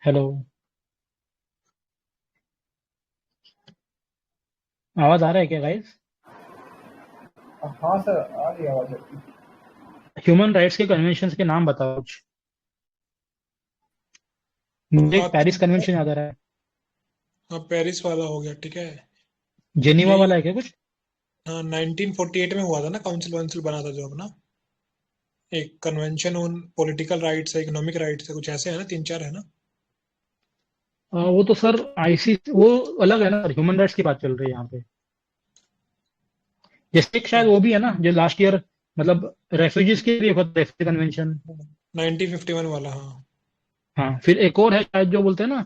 Speaker 1: हेलो, आवाज आ रहा है क्या गाइस?
Speaker 4: हाँ सर, आ रही आवाज आपकी।
Speaker 1: ह्यूमन राइट्स के कन्वेंशन के नाम बताओ कुछ। मुझे एक
Speaker 3: बात
Speaker 1: पेरिस कन्वेंशन याद आ रहा है।
Speaker 3: हाँ पेरिस वाला हो गया, ठीक है।
Speaker 1: जेनीवा
Speaker 3: यही
Speaker 1: वाला है क्या कुछ?
Speaker 3: हाँ 1948 में हुआ था ना, काउंसिल वाउंसिल बना था जो अपना, एक कन्वेंशन ऑन पॉलिटिकल राइट्स है, इकोनॉमिक राइट्स है, कुछ ऐसे है ना, 3-4 है ना।
Speaker 1: वो तो सर आईसी वो अलग है ना सर, ह्यूमन राइट्स की बात चल रही है यहाँ पे। जैसे एक शायद वो भी है ना जो लास्ट ईयर, मतलब रेफ्यूजीज के लिए रेफ्यूजी कन्वेंशन।
Speaker 3: 1951 वाला, हाँ।
Speaker 1: हाँ, फिर एक और है शायद जो बोलते हैं ना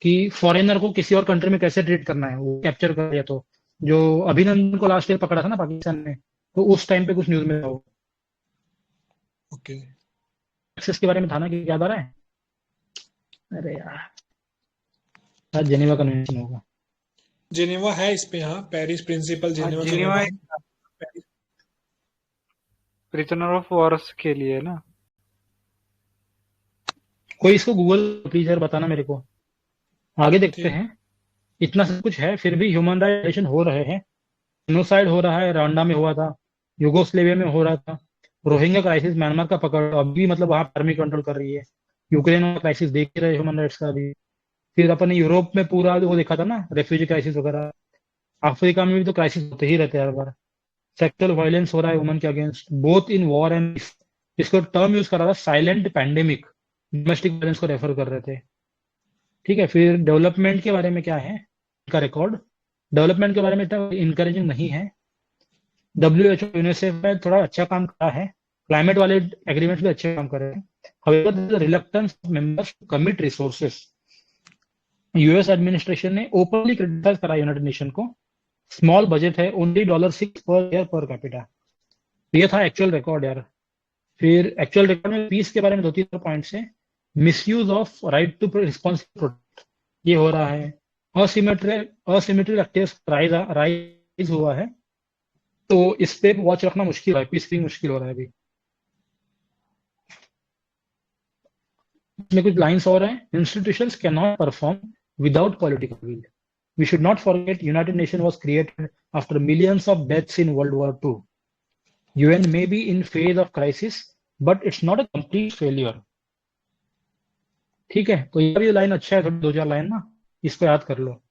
Speaker 1: कि फॉरेनर को किसी और कंट्री में कैसे ट्रीट करना है, वो कैप्चर कर लिया तो, जो अभिनंदन को लास्ट ईयर पकड़ा था ना पाकिस्तान ने, तो उस टाइम पे कुछ न्यूज में था वो।
Speaker 3: ओके।
Speaker 1: एक्सेस के बारे में था ना कि याद आ रहा है? अरे यार, शायद जेनीवा कन्वेंशन होगा।
Speaker 3: जेनेवा है इस पे, हाँ, पेरिस प्रिंसिपल
Speaker 2: हाँ
Speaker 3: Geneva
Speaker 2: Geneva
Speaker 3: convention. Paris.
Speaker 2: Prisoner of Wars के लिए ना।
Speaker 1: कोई इसको गूगल प्लीज यार बताना मेरे को। आगे देखते
Speaker 3: ठीक।
Speaker 1: हैं। इतना सब कुछ है फिर भी ह्यूमन राइट हो रहे हैं। जेनोसाइड हो रहा है, रवांडा में हुआ था, युगोस्लेविया में हो रहा था, रोहिंग्या क्राइसिस म्यांमार का पकड़ अभी मतलब वहां आर्मी कंट्रोल कर रही है, यूक्रेन में क्राइसिस देख ही रहे ह्यूमन राइट्स का अभी। फिर अपन ने यूरोप में पूरा वो देखा था ना, रेफ्यूजी क्राइसिस वगैरह। अफ्रीका में भी तो क्राइसिस होते ही रहते हैं हर बार। सेक्सुअल वायलेंस हो रहा है वुमन के against both in war and. इसको टर्म यूज कर रहा था साइलेंट पैंडेमिक, डोमेस्टिक वायलेंस को रेफर कर रहे थे। ठीक है, फिर डेवलपमेंट के बारे में क्या है का रिकॉर्ड? डेवलपमेंट के बारे में इतना इंकरेजिंग नहीं है। WHO यूनिसेफ में थोड़ा अच्छा काम करा है, क्लाइमेट वाले एग्रीमेंट्स भी अच्छे काम कर रहे हैं। However, there is a reluctance of members to commit resources. US administration ने ओपनली क्रिटिसाइज करा यूनाइटेड नेशन को। स्मॉल बजट है, only $6 per year per capita. ये था एक्चुअल रिकॉर्ड यार। फिर एक्चुअल रिकॉर्ड में पीस के बारे में 2-3 पॉइंट्स है। Misuse of right to responsible protect, ये हो रहा है। असिमेट्रिक एक्टिव्स राइज हुआ है, तो इस पे वॉच रखना मुश्किल है, पीस मुश्किल हो रहा है अभी। इसमें कुछ लाइंस और हैं। Institutions can not perform without political will. We should not forget United Nation was created after millions of deaths in world war two. UN may be in phase of crisis but it's not a complete failure. ठीक है, तो ये भी line अच्छा है, थोड़ी 2-4 line ना, इसको याद कर लो।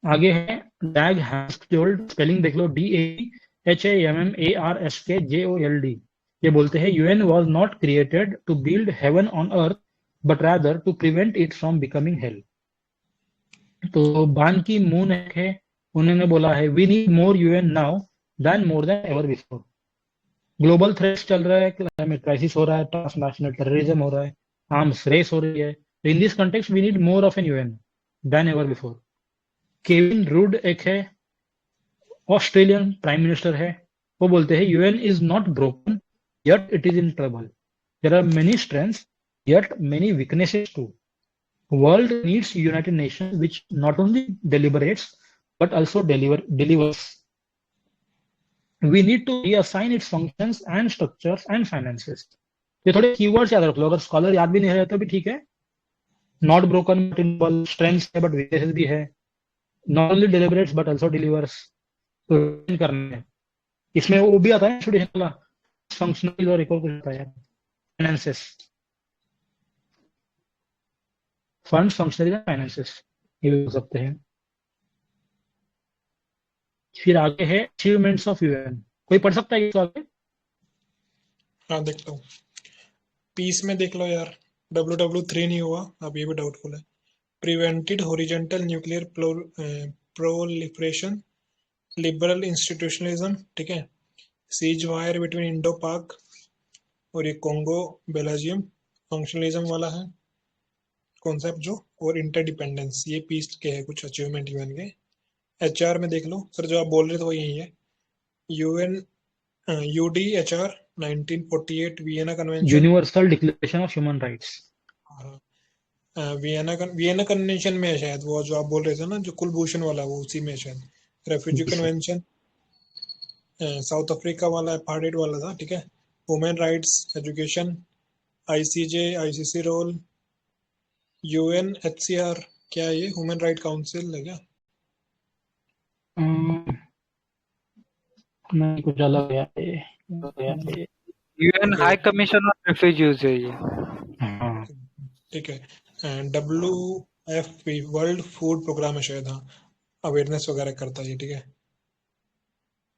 Speaker 1: आगे है डैग हैम्सक्योल्ड, स्पेलिंग देख लो, DAHAMMARSKJOLD। ये बोलते हैं UN was not created to build heaven on earth but rather to prevent it from becoming hell. तो बान की मून एक है, उन्होंने बोला है we need more UN now than more than ever before. Global threats चल रहा है, climate crisis हो रहा है, ट्रांसनेशनल टेररिज्म हो रहा है, आर्म्स रेस हो रही है। In this context we need more of an UN than ever before. Kevin Rudd एक है, ऑस्ट्रेलियन प्राइम मिनिस्टर है, वो बोलते हैं UN is not broken yet it is in trouble. There are many strengths yet many weaknesses too. World needs United Nations which not only deliberates but also delivers. We need to reassign its functions and structures and finances. ये थोड़े keywords याद रख लो, अगर scholar याद भी नहीं रहे तो भी ठीक है। नॉट ब्रोकन बट इन स्ट्रेंथ्स है बट वीकनेसेस भी है। Not only deliberates but also delivers. तो करना है, इसमें वो भी आता है स्टूडेंट वाला फंक्शनल और एक और कुछ आता है finances, funds functional and finances, ये भी हो सकते हैं। फिर आगे है अचीवमेंट्स ऑफ यूएन। कोई पढ़ सकता है इसको आगे?
Speaker 3: हाँ देखता हूँ। पीस में देख लो यार, WW3 नहीं हुआ, अब ये भी डाउटफुल है। Prevented horizontal nuclear proliferation, liberal institutionalism, ठीक है। सीज वायर बिटवीन इंडो पाक और ये कॉन्गो बेलाजियम, फंक्शनलिज्म वाला है कॉन्सेप्ट जो, और इंटरडिपेंडेंस, ये पीस के है कुछ अचीवमेंट यूएन के। HR में देख लो सर, जो आप बोल रहे थे वो यही है। UN UDHR 1948 Vienna convention,
Speaker 1: universal declaration of human rights.
Speaker 3: Vienna convention में है शायद, वो जो आप बोल रहे थे ना, जो कुलभूषण वाला, वो उसी में है शायद। रेफ्यूजी कन्वेंशन साउथ अफ्रीका वाला अपार्टहाइड वाला था, ठीक है। Women rights, education, ICJ ICC रोल, UNHCR, क्या है ये, ह्यूमन राइट काउंसिल है क्या?
Speaker 1: नहीं, कुछ अलग है ये।
Speaker 2: UN high commission on refugees है ये।
Speaker 1: हाँ,
Speaker 3: ठीक है। WFP वर्ल्ड फूड प्रोग्राम है शायद, हाँ, अवेयरनेस वगैरह करता है ये, ठीक है।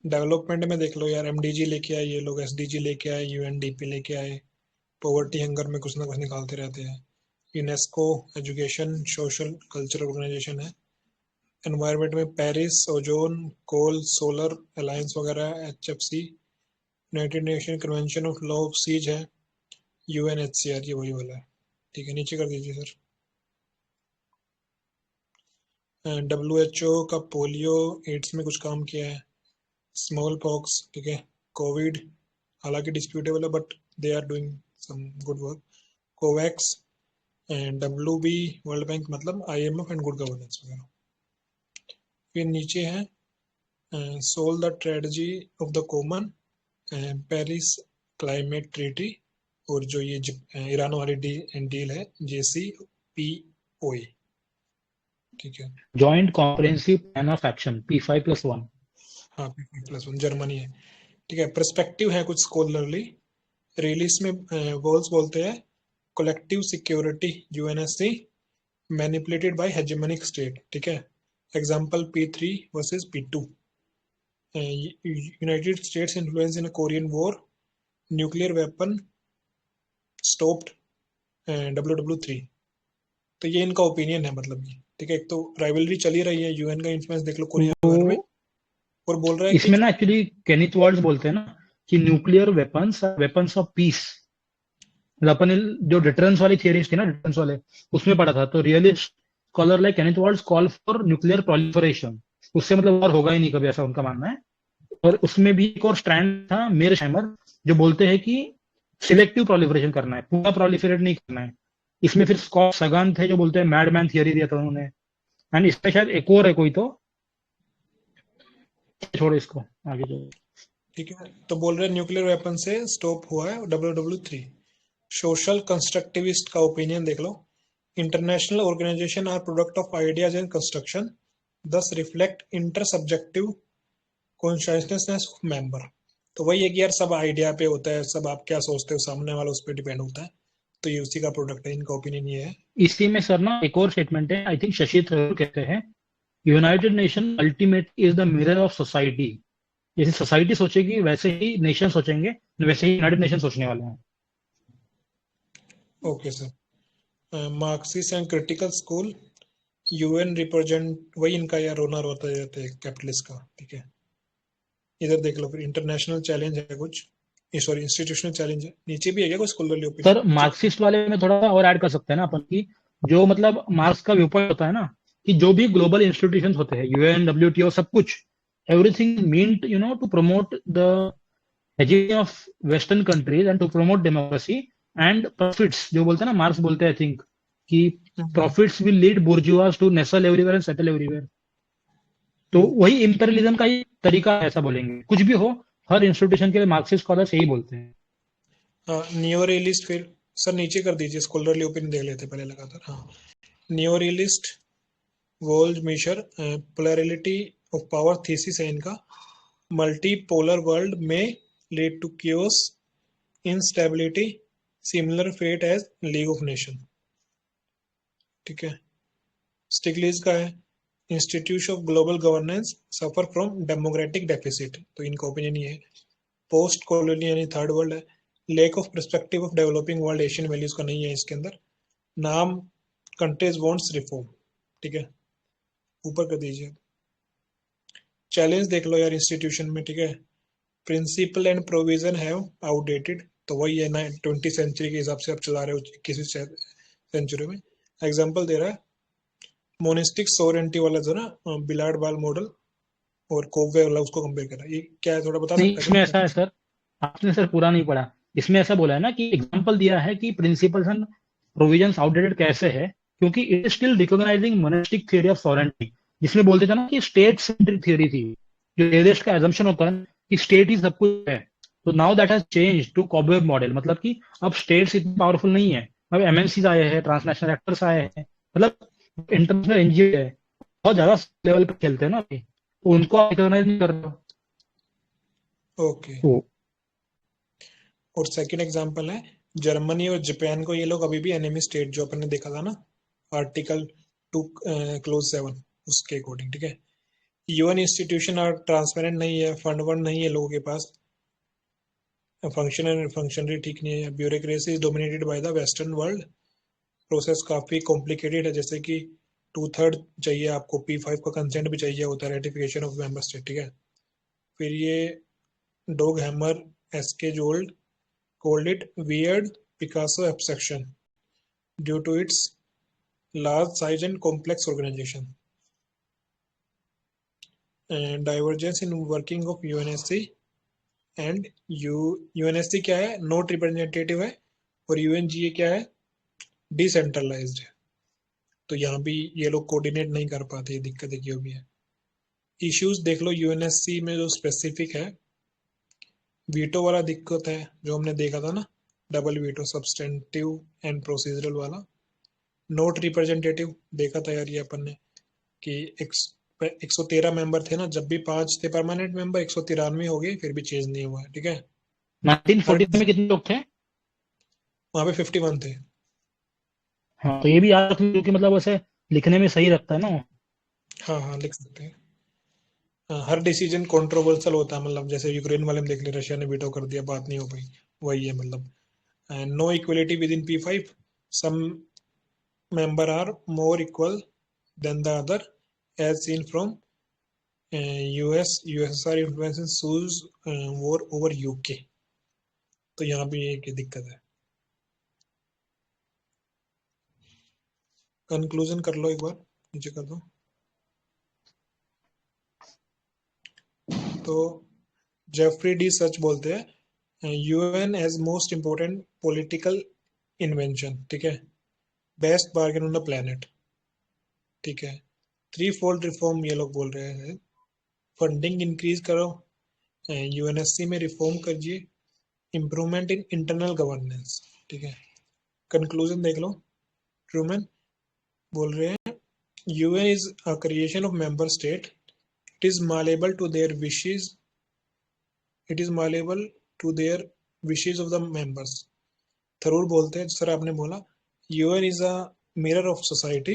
Speaker 3: डेवलपमेंट में देख लो यार, MDG लेके आए ये लोग, SDG लेके आए, UNDP लेके आए, पॉवर्टी हंगर में कुछ ना कुछ निकालते रहते हैं। UNESCO education social cultural organization है। एनवायरनमेंट में Paris, ozone, coal, solar alliance वगैरह, HFC, United Nation convention of law of seas है, UNHCR, ये वही वाला है, ठीक है। नीचे कर दीजिए सर। WHO का पोलियो एड्स में कुछ काम किया है। स्मॉल पॉक्स, ठीक है। कोविड हालांकि डिस्प्यूटेबल है but they are doing some good work. COVAX and WB world bank मतलब IMF एंड गुड गवर्नेंस वगैरह। फिर नीचे है solve the tragedy of the common, Paris climate treaty, और जो ये ईरान वाली डील है JCPOA, ठीक है।
Speaker 1: Joint comprehensive plan of action P5+1।
Speaker 3: हाँ, P5+1 जर्मनी है, ठीक है। पर्सपेक्टिव है कुछ स्कॉलरली, रिलीज में वॉल्स बोलते हैं collective security UNSC manipulated by hegemonic state, ठीक है। Example P3 versus P2, United States influence in Korean war, nuclear weapon stopped, WW3। तो ये इनका ओपिनियन है, मतलब ये, ठीक है। एक तो राइवलरी चली रही है, UN का इन्फ्लुएंस देख लो कोरिया वगैरह में, और बोल रहा है कि
Speaker 1: इसमें ना एक्चुअली केनिथ वॉल्ट्ज बोलते हैं ना कि nuclear weapons weapons of peace. अपन ने जो डिटरेंस वाली थियरीज थी ना, डिटरेंस वाले, उसमें पढ़ा था। तो realist scholar like Kenneth Waltz call for nuclear proliferation. उससे मतलब और होगा ही नहीं कभी, ऐसा उनका मानना है। और उसमें भी एक और स्ट्रैंड था मेरशैमर, जो बोलते हैं कि सिलेक्टिव प्रोलिफरेशन करना है, पूरा प्रोलिफरेट नहीं करना है। इसमें फिर स्कॉट सगान थे जो बोलते हैं मैडमैन थियरी दिया था उन्होंने। एंड इसमें शायद एक और है कोई, तो छोड़ो इसको, आगे जो।
Speaker 3: ठीक है। तो बोल रहे हैं न्यूक्लियर वेपन से स्टॉप हुआ है WW3। सोशल कंस्ट्रक्टिविस्ट का ओपिनियन देख लो, international organisation are product of ideas and construction, this reflect intersubjective consciousness of member. तो वही है कि यार सब आइडिया पे होता है, सब आप क्या सोचते हो सामने वाला उस पर डिपेंड होता है। तो ये उसी का प्रोडक्ट है, इनका ओपिनियन ये है।
Speaker 1: इसी में सर ना एक और स्टेटमेंट है, आई थिंक शशि थरूर कहते हैं, United nation ultimate is the mirror of society. जैसे सोसाइटी सोचेगी वैसे ही नेशन सोचेंगे, वैसे ही यूनाइटेड नेशन सोचने वाले हैं।
Speaker 3: Okay sir. Marxist and critical school, UN represent, वही इनका यार ओनर होता है कैपिटलिस्ट का, ठीक है। इधर देख लो फिर इंटरनेशनल चैलेंज है कुछ, सॉरी इंस्टीट्यूशनल चैलेंज है। नीचे भी है कुछ स्कॉलरली ओपिनियन
Speaker 1: सर मार्क्सिस्ट वाले में थोड़ा सा और ऐड कर सकते हैं ना अपन की, जो मतलब मार्क्स का व्यू पॉइंट होता है ना, कि जो भी ग्लोबल इंस्टीट्यूशन होते हैं, UN WTO सब कुछ, everything mean to promote the hegemony of Western countries and to promote democracy and profits, जो बोलते हैं ना मार्क्स बोलते हैं आई थिंक, कि profits will lead bourgeois to nestle everywhere and settle everywhere। तो वही इंपीरियलिज्म का ही तरीका है, ऐसा बोलेंगे। कुछ भी हो, हर इंस्टीट्यूशन के मार्क्सिस्ट स्कॉलर्स यही बोलते हैं।
Speaker 3: नियो रियलिस्ट, फिर सर नीचे कर दीजिए, स्कॉलरली ओपिनियन देख लेते पहले लगातार। हाँ, neo realist world major polarity of power thesis है इनका, मल्टीपोलर वर्ल्ड में lead to chaos, instability, similar fate as League of Nations, ठीक है। स्टिगलिट्ज का है, institute of global governance suffer from democratic deficit. तो इनका ओपिनियन ये है। पोस्ट कॉलोनी यानी थर्ड वर्ल्ड है, lake of perspective of developing world, Asian values का नहीं है इसके अंदर। नाम कंट्रीज वांट्स रिफॉर्म, ठीक है। ऊपर कर दीजिए। चैलेंज देख लो यार इंस्टीट्यूशन में, ठीक है। प्रिंसिपल एंड प्रोविजन है आउटडेटेड, तो वही है ना 20वीं सेंचुरी के हिसाब से आप चला रहे हो 21वीं सेंचुरी में। एग्जांपल दे रहा है मोनिस्टिक सोवरेंटी वाला जो ना बिलार्ड बाल मॉडल और कोवे वाला, उसको कंपेयर कर रहा है। ये क्या है, थोड़ा बता
Speaker 1: नहीं,
Speaker 3: सकते
Speaker 1: इसमें
Speaker 3: हैं
Speaker 1: ऐसा है सर, आपने सर पूरा नहीं पढ़ा। इसमें ऐसा बोला है ना कि एग्जांपल दिया है कि प्रिंसिपल्स एंड प्रोविजंस आउटडेटेड कैसे है, क्योंकि it is still recognising monastic theory of sovereignty, जिसमें बोलते थे ना कि स्टेट सेंट्रिक थ्योरी थी, जो एरिस्ट का एजम्पशन होता है कि स्टेट ही सब कुछ है। तो now that has change to cobweb model, मतलब कि अब स्टेट्स इतनी पावरफुल नहीं है, अब MNCs आए हैं, ट्रांसनेशनल एक्टर्स आए हैं, मतलब इंटरनेशनल NGO है, बहुत ज्यादा लेवल पे खेलते हैं ना अभी, तो उनको आप रिकॉग्नाइज नहीं कर रहे हो।
Speaker 3: ओके। और सेकंड एग्जांपल है जर्मनी और जापान को ये लोग अभी भी एनिमी स्टेट, जो अपन ने देखा था ना आर्टिकल 2 क्लोज 7 उसके अकॉर्डिंग, ठीक है। यूएन इंस्टीट्यूशन और ट्रांसपेरेंट नहीं है, फंड वंड नहीं है लोगों के पास, फंक्शनरी ठीक नहीं है, bureaucracy is dominated by the western world, process काफ़ी कॉम्प्लिकेटेड है, जैसे कि 2/3 चाहिए आपको, P5 का कंसेंट भी चाहिए होता है, रेटिफिकेशन ऑफ मेंबर स्टेट, ठीक है। फिर ये Dag Hammarskjold called it weird Picasso abstraction due to its large size and complex organization and divergence in working of UNSC and UNSC क्या है, नॉट रिप्रेजेंटेटिव है, और UNGA क्या है, डिसेंट्रलाइज्ड है। तो यहाँ भी ये लोग कोऑर्डिनेट नहीं कर पाते, ये दिक्कत क्यों भी है। इश्यूज देख लो UNSC में जो स्पेसिफिक है, वीटो वाला दिक्कत है जो हमने देखा था ना, double veto substantive and procedural वाला। नोट रिप्रेजेंटेटिव देखा था यार ये अपन ने कि 113 मेंबर थे ना, जब भी 5 थे परमानेंट मेंबर, 193 हो गए, फिर भी चेंज नहीं हुआ है, ठीक है।
Speaker 1: 1940 में कितने लोग थे?
Speaker 3: वहां पे 51 थे।
Speaker 1: हाँ, तो ये भी याद रखना, क्योंकि मतलब वैसे लिखने में सही लगता है ना।
Speaker 3: हाँ हाँ लिख सकते हैं। हर डिसीजन कंट्रोवर्शियल होता है, मतलब जैसे यूक्रेन वाले में देख ले, रशिया ने वीटो कर दिया, बात नहीं हो पाई, वही है मतलब। No equality within P5, some member are more equal than the other, as seen from USSR influences Suez war over UK। तो यहाँ भी एक दिक्कत है। कंक्लूजन कर लो एक बार, नीचे कर दो। तो जेफरी डी सच बोलते हैं UN as most important political invention, ठीक है, best bargain on the planet, ठीक है। 3-fold रिफॉर्म ये लोग बोल रहे हैं, फंडिंग इंक्रीज करो, UNSC में रिफॉर्म करिए, इम्प्रूवमेंट इन इंटरनल गवर्नेंस, ठीक है। कंक्लूजन देख लो, ट्रूमैन बोल रहे हैं UN is a creation of member state, it is malleable to their wishes, it is malleable to their wishes of the members. Tharoor बोलते हैं, सर आपने बोला UN is a mirror of society,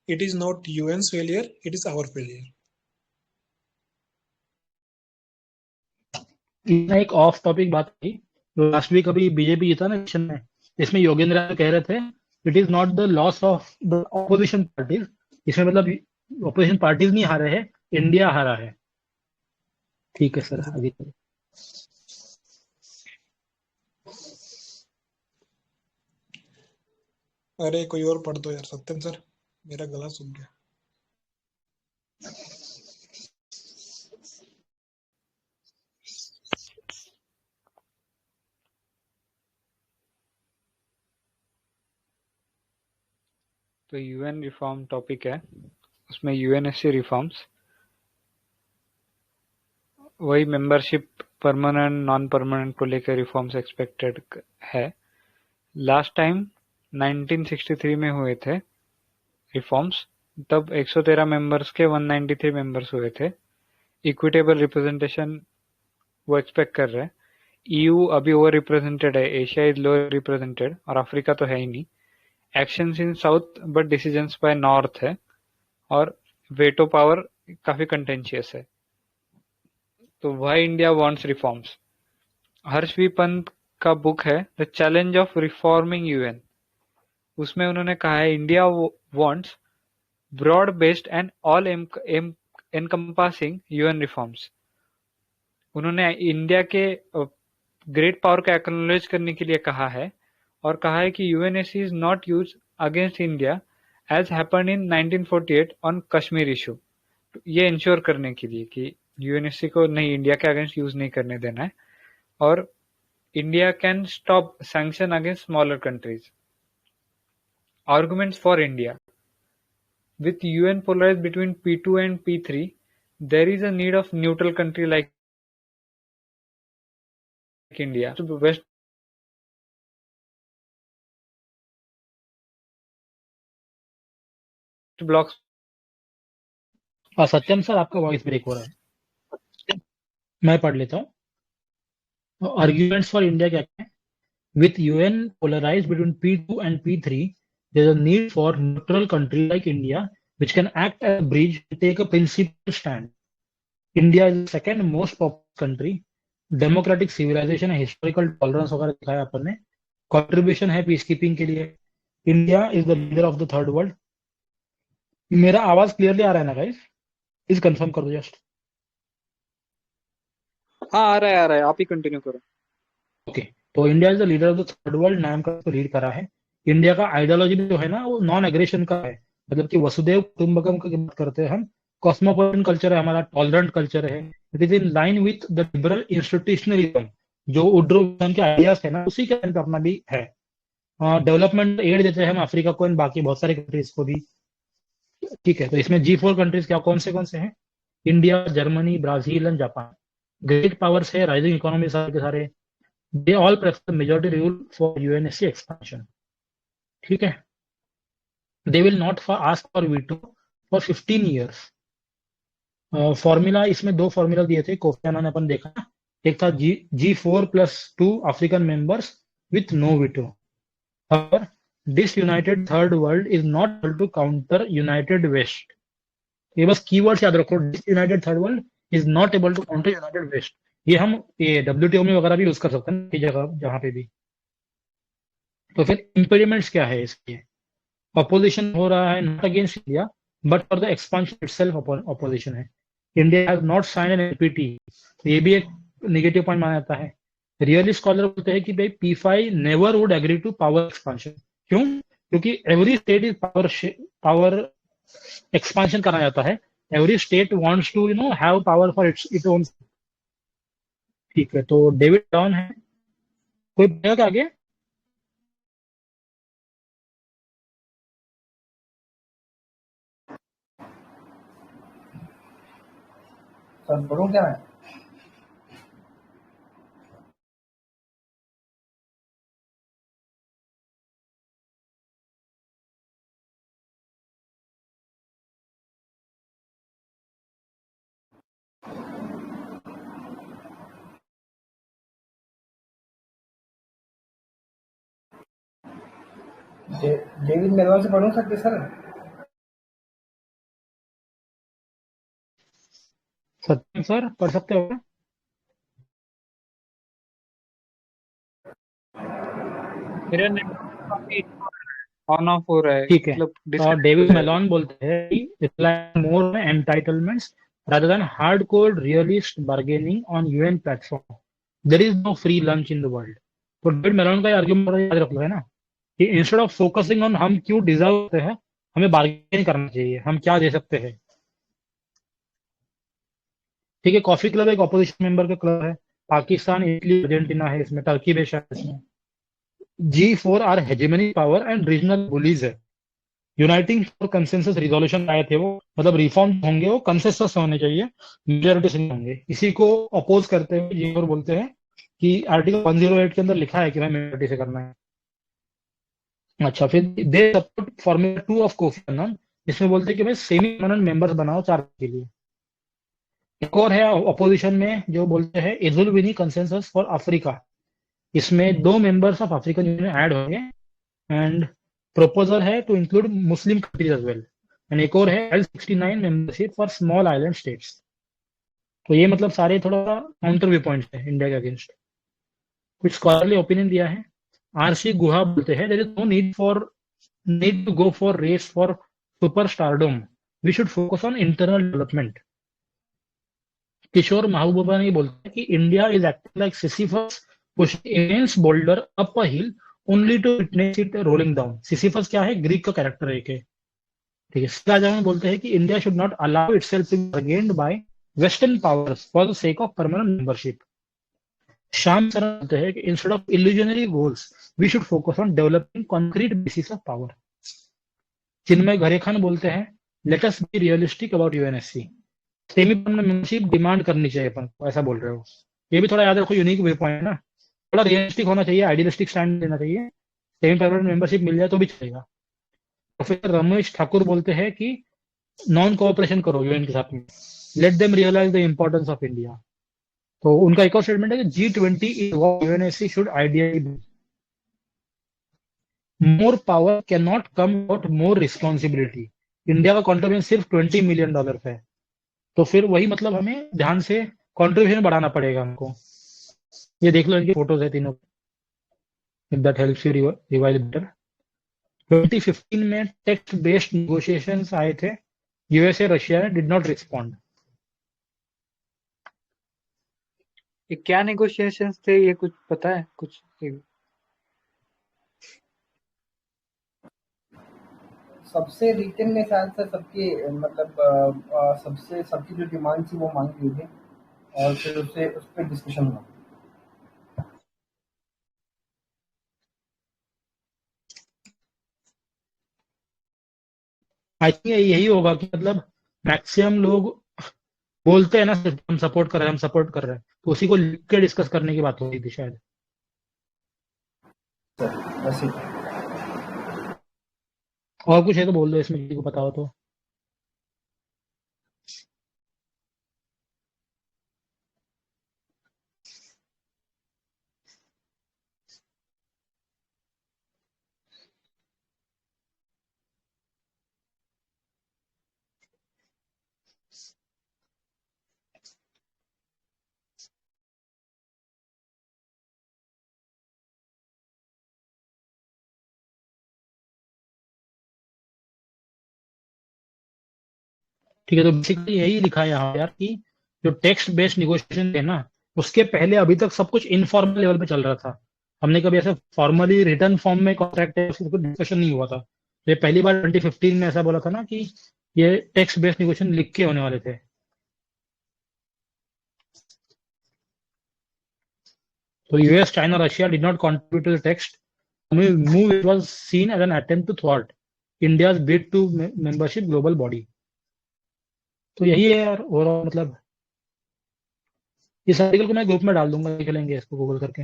Speaker 3: it is not UN's failure, it is our failure.
Speaker 1: एक off topic बात की, तो last week अभी BJP जीता ना इलेक्शन में, इसमें योगेंद्र यादव कह रहे थे it is not the loss of the opposition parties, इसमें मतलब ऑपोजिशन पार्टीज नहीं हारे हैं, इंडिया हारा है। ठीक है सर, आगे चलिए।
Speaker 3: अरे कोई और पढ़ दो यार, सत्यम सर, मेरा गला सूख गया।
Speaker 2: तो UN रिफॉर्म टॉपिक है, उसमें UNSC रिफॉर्म्स, वही मेंबरशिप परमानेंट नॉन परमानेंट को लेकर रिफॉर्म्स एक्सपेक्टेड है। लास्ट टाइम 1963 में हुए थे रिफॉर्म्स, तब 113 मेंबर्स के 193 मेंबर्स हुए थे। इक्विटेबल रिप्रेजेंटेशन वो एक्सपेक्ट कर रहे हैं। EU अभी ओवर रिप्रेजेंटेड है, एशिया इज लोअर रिप्रेजेंटेड, और अफ्रीका तो है ही नहीं। Actions in south but decisions by north है, और वेटो पावर काफी कंटेंशियस है। तो why India wants reforms, Harsh Pant का बुक है the challenge of reforming UN, उसमें उन्होंने कहा है India wants broad based and all encompassing UN reforms. उन्होंने इंडिया के ग्रेट पावर को एक्नॉलेज करने के लिए कहा है, और कहा है कि UNSC is not use against India as happened in 1948 on Kashmir issue. ये इंश्योर करने के लिए कि UNSC को नहीं इंडिया के अगेंस्ट यूज नहीं करने देना है, और India can stop sanction against smaller countries. Arguments for India, with UN polarized between P2 and P3, there is a need of neutral country like India to West blocks।
Speaker 1: Satyam sir, आपका voice break हो रहा है, मैं पढ़ लेता हूँ। Arguments for India क्या है? With UN polarized between P2 and P3, there is a need for neutral country like India, which can act as a bridge and take a principled stand. India is the second most populous country. Democratic civilization है, historical tolerance वगैरह दिखाया अपन ने, contribution है peace keeping के लिए. India is the leader of the third world. मेरा आवाज clearly आ रहा है ना गाइस? प्लीज कंफर्म कर दो जस्ट.
Speaker 2: हाँ आ रहा है आप ही कंटिन्यू करो.
Speaker 1: ओके, तो India is the leader of the third world, नाम का तो लीड करा है. इंडिया का आइडियोलॉजी जो है ना वो नॉन एग्रेशन का है, मतलब कि वसुदेव कुटुंबकम की बात करते हैं हम. कॉस्मोपॉलिटन कल्चर है हमारा, टॉलरेंट कल्चर है. It is in line with the liberal institutionalism, जो उड्रो विजन के आइडियाज है ना उसी के पे अपना भी है. डेवलपमेंट एड देते हैं हम अफ्रीका को एंड बाकी बहुत सारे कंट्रीज को भी. ठीक है, तो इसमें G4 कंट्रीज क्या कौन से हैं? India, Germany, Brazil and Japan. Great powers है, राइजिंग इकोनॉमी सारे के सारे. They all prefer majority rule for UNSC expansion. ठीक है, they will not ask for veto for 15 years. Formula इसमें दो फॉर्मूला दिए थे कोफी अन्नान ने अपन देखा. एक था G4+2 African members with no veto. और disunited third world is not able to counter united west. ये बस कीवर्ड्स याद रखो, disunited third world is not able to counter united west. ये हम ये WTO में वगैरह भी यूज कर सकते हैं, जगह जहां पे भी. तो फिर इम्पेडिमेंट्स क्या है इसके? अपोजिशन हो रहा है not against India but for the expansion itself opposition है. India has not sign an NPT, तो ये भी एक नेगेटिव पॉइंट माना जाता है. रियली स्कॉलर बोलते हैं कि भाई P5 never would agree to power expansion. क्यों? क्योंकि every state is power expansion करना जाता है. Every state wants to have power for its own. ठीक है, तो डेविड डॉन है, कोई बोलेगा क्या आगे?
Speaker 4: सर पढ़ूं क्या मैं? डेविड मेलवाल से पढ़ूं सकते सर?
Speaker 1: सत्यम सर पढ़ सकते हो?
Speaker 2: मेरा नेट ऑन ऑफ हो रहा है.
Speaker 1: ठीक है,
Speaker 2: मतलब
Speaker 1: और डेविड मेलॉन बोलते हैं कि rely more entitlements rather than hardcore realist bargaining on UN platform. There is no free lunch in the world. तो डेविड मेलॉन का आर्ग्यूमेंट याद रख लो है ना, कि इंस्टेड ऑफ फोकसिंग ऑन हम क्यों डिजर्व करते हैं, हमें बार्गेन करना चाहिए, हम क्या दे सकते हैं. ठीक है, कॉफी क्लब एक ऑपोजिशन मेंबर का क्लब है. पाकिस्तान, इटली, अर्जेंटीना है इसमें, टर्की भी शायद इसमें. G4 are hegemony power and regional bullies है. यूनाइटिंग फॉर कंसेंसस रिजोल्यूशन आए थे वो, मतलब रिफॉर्म होंगे वो कंसेंसस से होने चाहिए, मेजोरिटी से नहीं होंगे. इसी को अपोज करते हुए G4 बोलते हैं कि आर्टिकल 108 के अंदर लिखा है कि भाई मेजोरिटी से करना है. अच्छा, फिर they support formula 2 of Kofi Annan, इसमें बोलते हैं कि भाई सेमी परमानेंट मेंबर्स बनाओ 4 के लिए. एक और है अपोजिशन में जो बोलते हैं एजुलविनी कंसेंसस फॉर अफ्रीका. इसमें 2 members of African union add होंगे एंड प्रपोजल है to include Muslim countries as well. And एक और है L69 membership for small island states. तो ये मतलब सारे थोड़ा काउंटर व्यू पॉइंट्स है इंडिया के अगेंस्ट. कुछ स्कॉलरली ओपिनियन दिया है. RC गुहा बोलते हैं there is no need to go for race for super stardom, we should focus on internal development. Kishore Mahbubani ने बोलते हैं कि India is acting like Sisyphus pushing immense boulder up a hill only to witness it rolling down. Sisyphus क्या है? Greek का character है. ठीक है, राजा बोलते हैं कि India should not allow itself to be bargained by western powers for the sake of permanent membership. Shyam Saran बोलते हैं कि instead of illusionary goals we should focus on developing concrete basis of power. Chinmaya Gharekhan बोलते हैं let us be realistic about UNSC. Semi permanent membership demand करनी चाहिए अपन को, ऐसा बोल रहे हो. ये भी थोड़ा याद रखो, यूनिक व्यू पॉइंट है ना. थोड़ा रियलिस्टिक होना चाहिए, आइडियलिस्टिक स्टैंड लेना चाहिए. सेमी परमानेंट मेंबरशिप मिल जाए तो भी चलेगा. प्रोफेसर रमेश ठाकुर बोलते हैं कि नॉन कोऑपरेशन करो यूएन के साथ में, let them realize the importance of India. तो उनका एक और स्टेटमेंट है कि G20 is what UNSC should ideally be. More power can not come out more responsibility. India का कॉन्ट्रीब्यूशन सिर्फ $20 मिलियन है, तो फिर वही मतलब हमें ध्यान से कॉन्ट्रीब्यूशन बढ़ाना पड़ेगा हमको। ये देख लो, इनकी फोटोज है तीनों, if that helps you revise better. 2015 में टेक्स्ट बेस्ड नेगोशिएशंस आए थे, USA Russia did not respond.
Speaker 2: ये क्या नेगोशिएशंस थे, ये कुछ पता है कुछ?
Speaker 4: सबसे रिटर्न में शायद से सबकी मतलब सबसे सबकी जो डिमांड थी वो मांगी गई थी और फिर उससे उस पर डिस्कशन हुआ।
Speaker 1: आई थिंक यही होगा कि मतलब मैक्सिमम लोग बोलते हैं ना हम सपोर्ट कर रहे हैं, हम सपोर्ट कर रहे हैं, तो उसी को लिख के डिस्कस करने की बात हो रही थी शायद।
Speaker 4: वैसे
Speaker 1: और कुछ है तो बोल दो, इसमें किसी को पता हो तो। ठीक है, तो बेसिकली यही लिखा है यहाँ पे यार कि जो टेक्स्ट बेस्ड नेगोशिएशन है ना, उसके पहले अभी तक सब कुछ इनफॉर्मल लेवल पे चल रहा था। हमने कभी ऐसे फॉर्मली रिटर्न फॉर्म में कॉन्ट्रैक्ट डिस्कशन नहीं हुआ था। ये पहली बार 2015 में ऐसा बोला था ना कि ये टेक्स्ट बेस्ड नेगोशिएशन लिख के होने वाले थे। So US, China, Russia did not contribute to the text. Move it was seen as an attempt to thwart India's bid to membership global body. तो यही है यार ओवरऑल मतलब। इस आर्टिकल को मैं ग्रुप में डाल दूंगा, देख लेंगे इसको गूगल करके।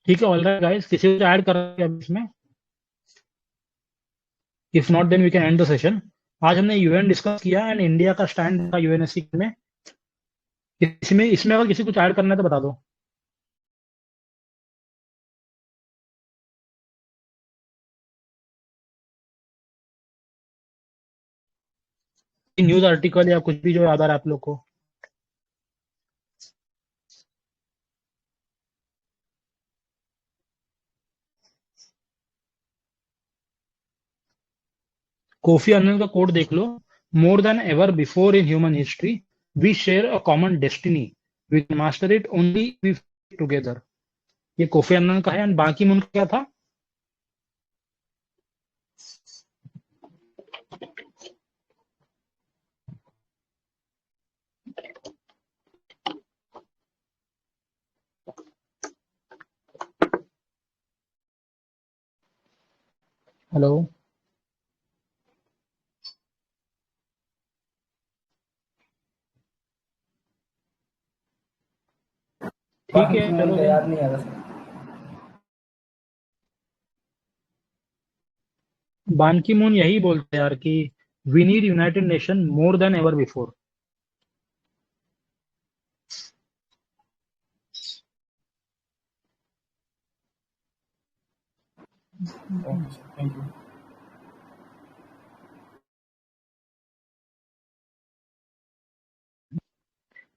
Speaker 1: ठीक है, ऑल राइट गाइस, किसी को ऐड कर रहे हैं इसमें? If not then we can end the session. आज हमने यूएन डिस्कस किया एंड इंडिया का स्टैंड था यूएनएससी में। इसमें इसमें अगर किसी को ऐड करना है तो बता दो। न्यूज आर्टिकल या कुछ भी जो याद आ रहा है आप लोग को। कोफी अन्नन का कोट देख लो, more than ever before in human history we share a common destiny, we master it only we together. ये कोफी अन्नन का है। एंड बाकी मुन क्या था? हेलो, ठीक है चलो
Speaker 4: मुझे
Speaker 1: देन।
Speaker 4: याद नहीं आ रहा सर।
Speaker 1: बान की मून यही बोलते हैं यार कि we need United Nation more than ever before.
Speaker 4: Okay sir, thank you.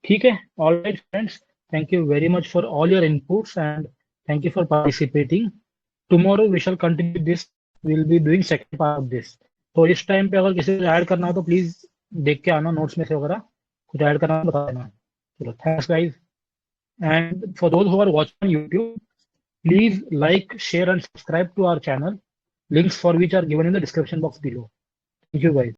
Speaker 1: ठीक है, all right friends, thank you very much for all your inputs and thank you for participating. Tomorrow we shall continue this, will be doing second part of this. तो इस time पे अगर किसी को add करना हो तो प्लीज देख के आना नोट्स में से वगैरह, कुछ ऐड करना हो बता देना। चलो, thanks guys. And for those who are watching on YouTube, please like, share and subscribe to our channel. Links for which are given in the description box below. Thank you guys.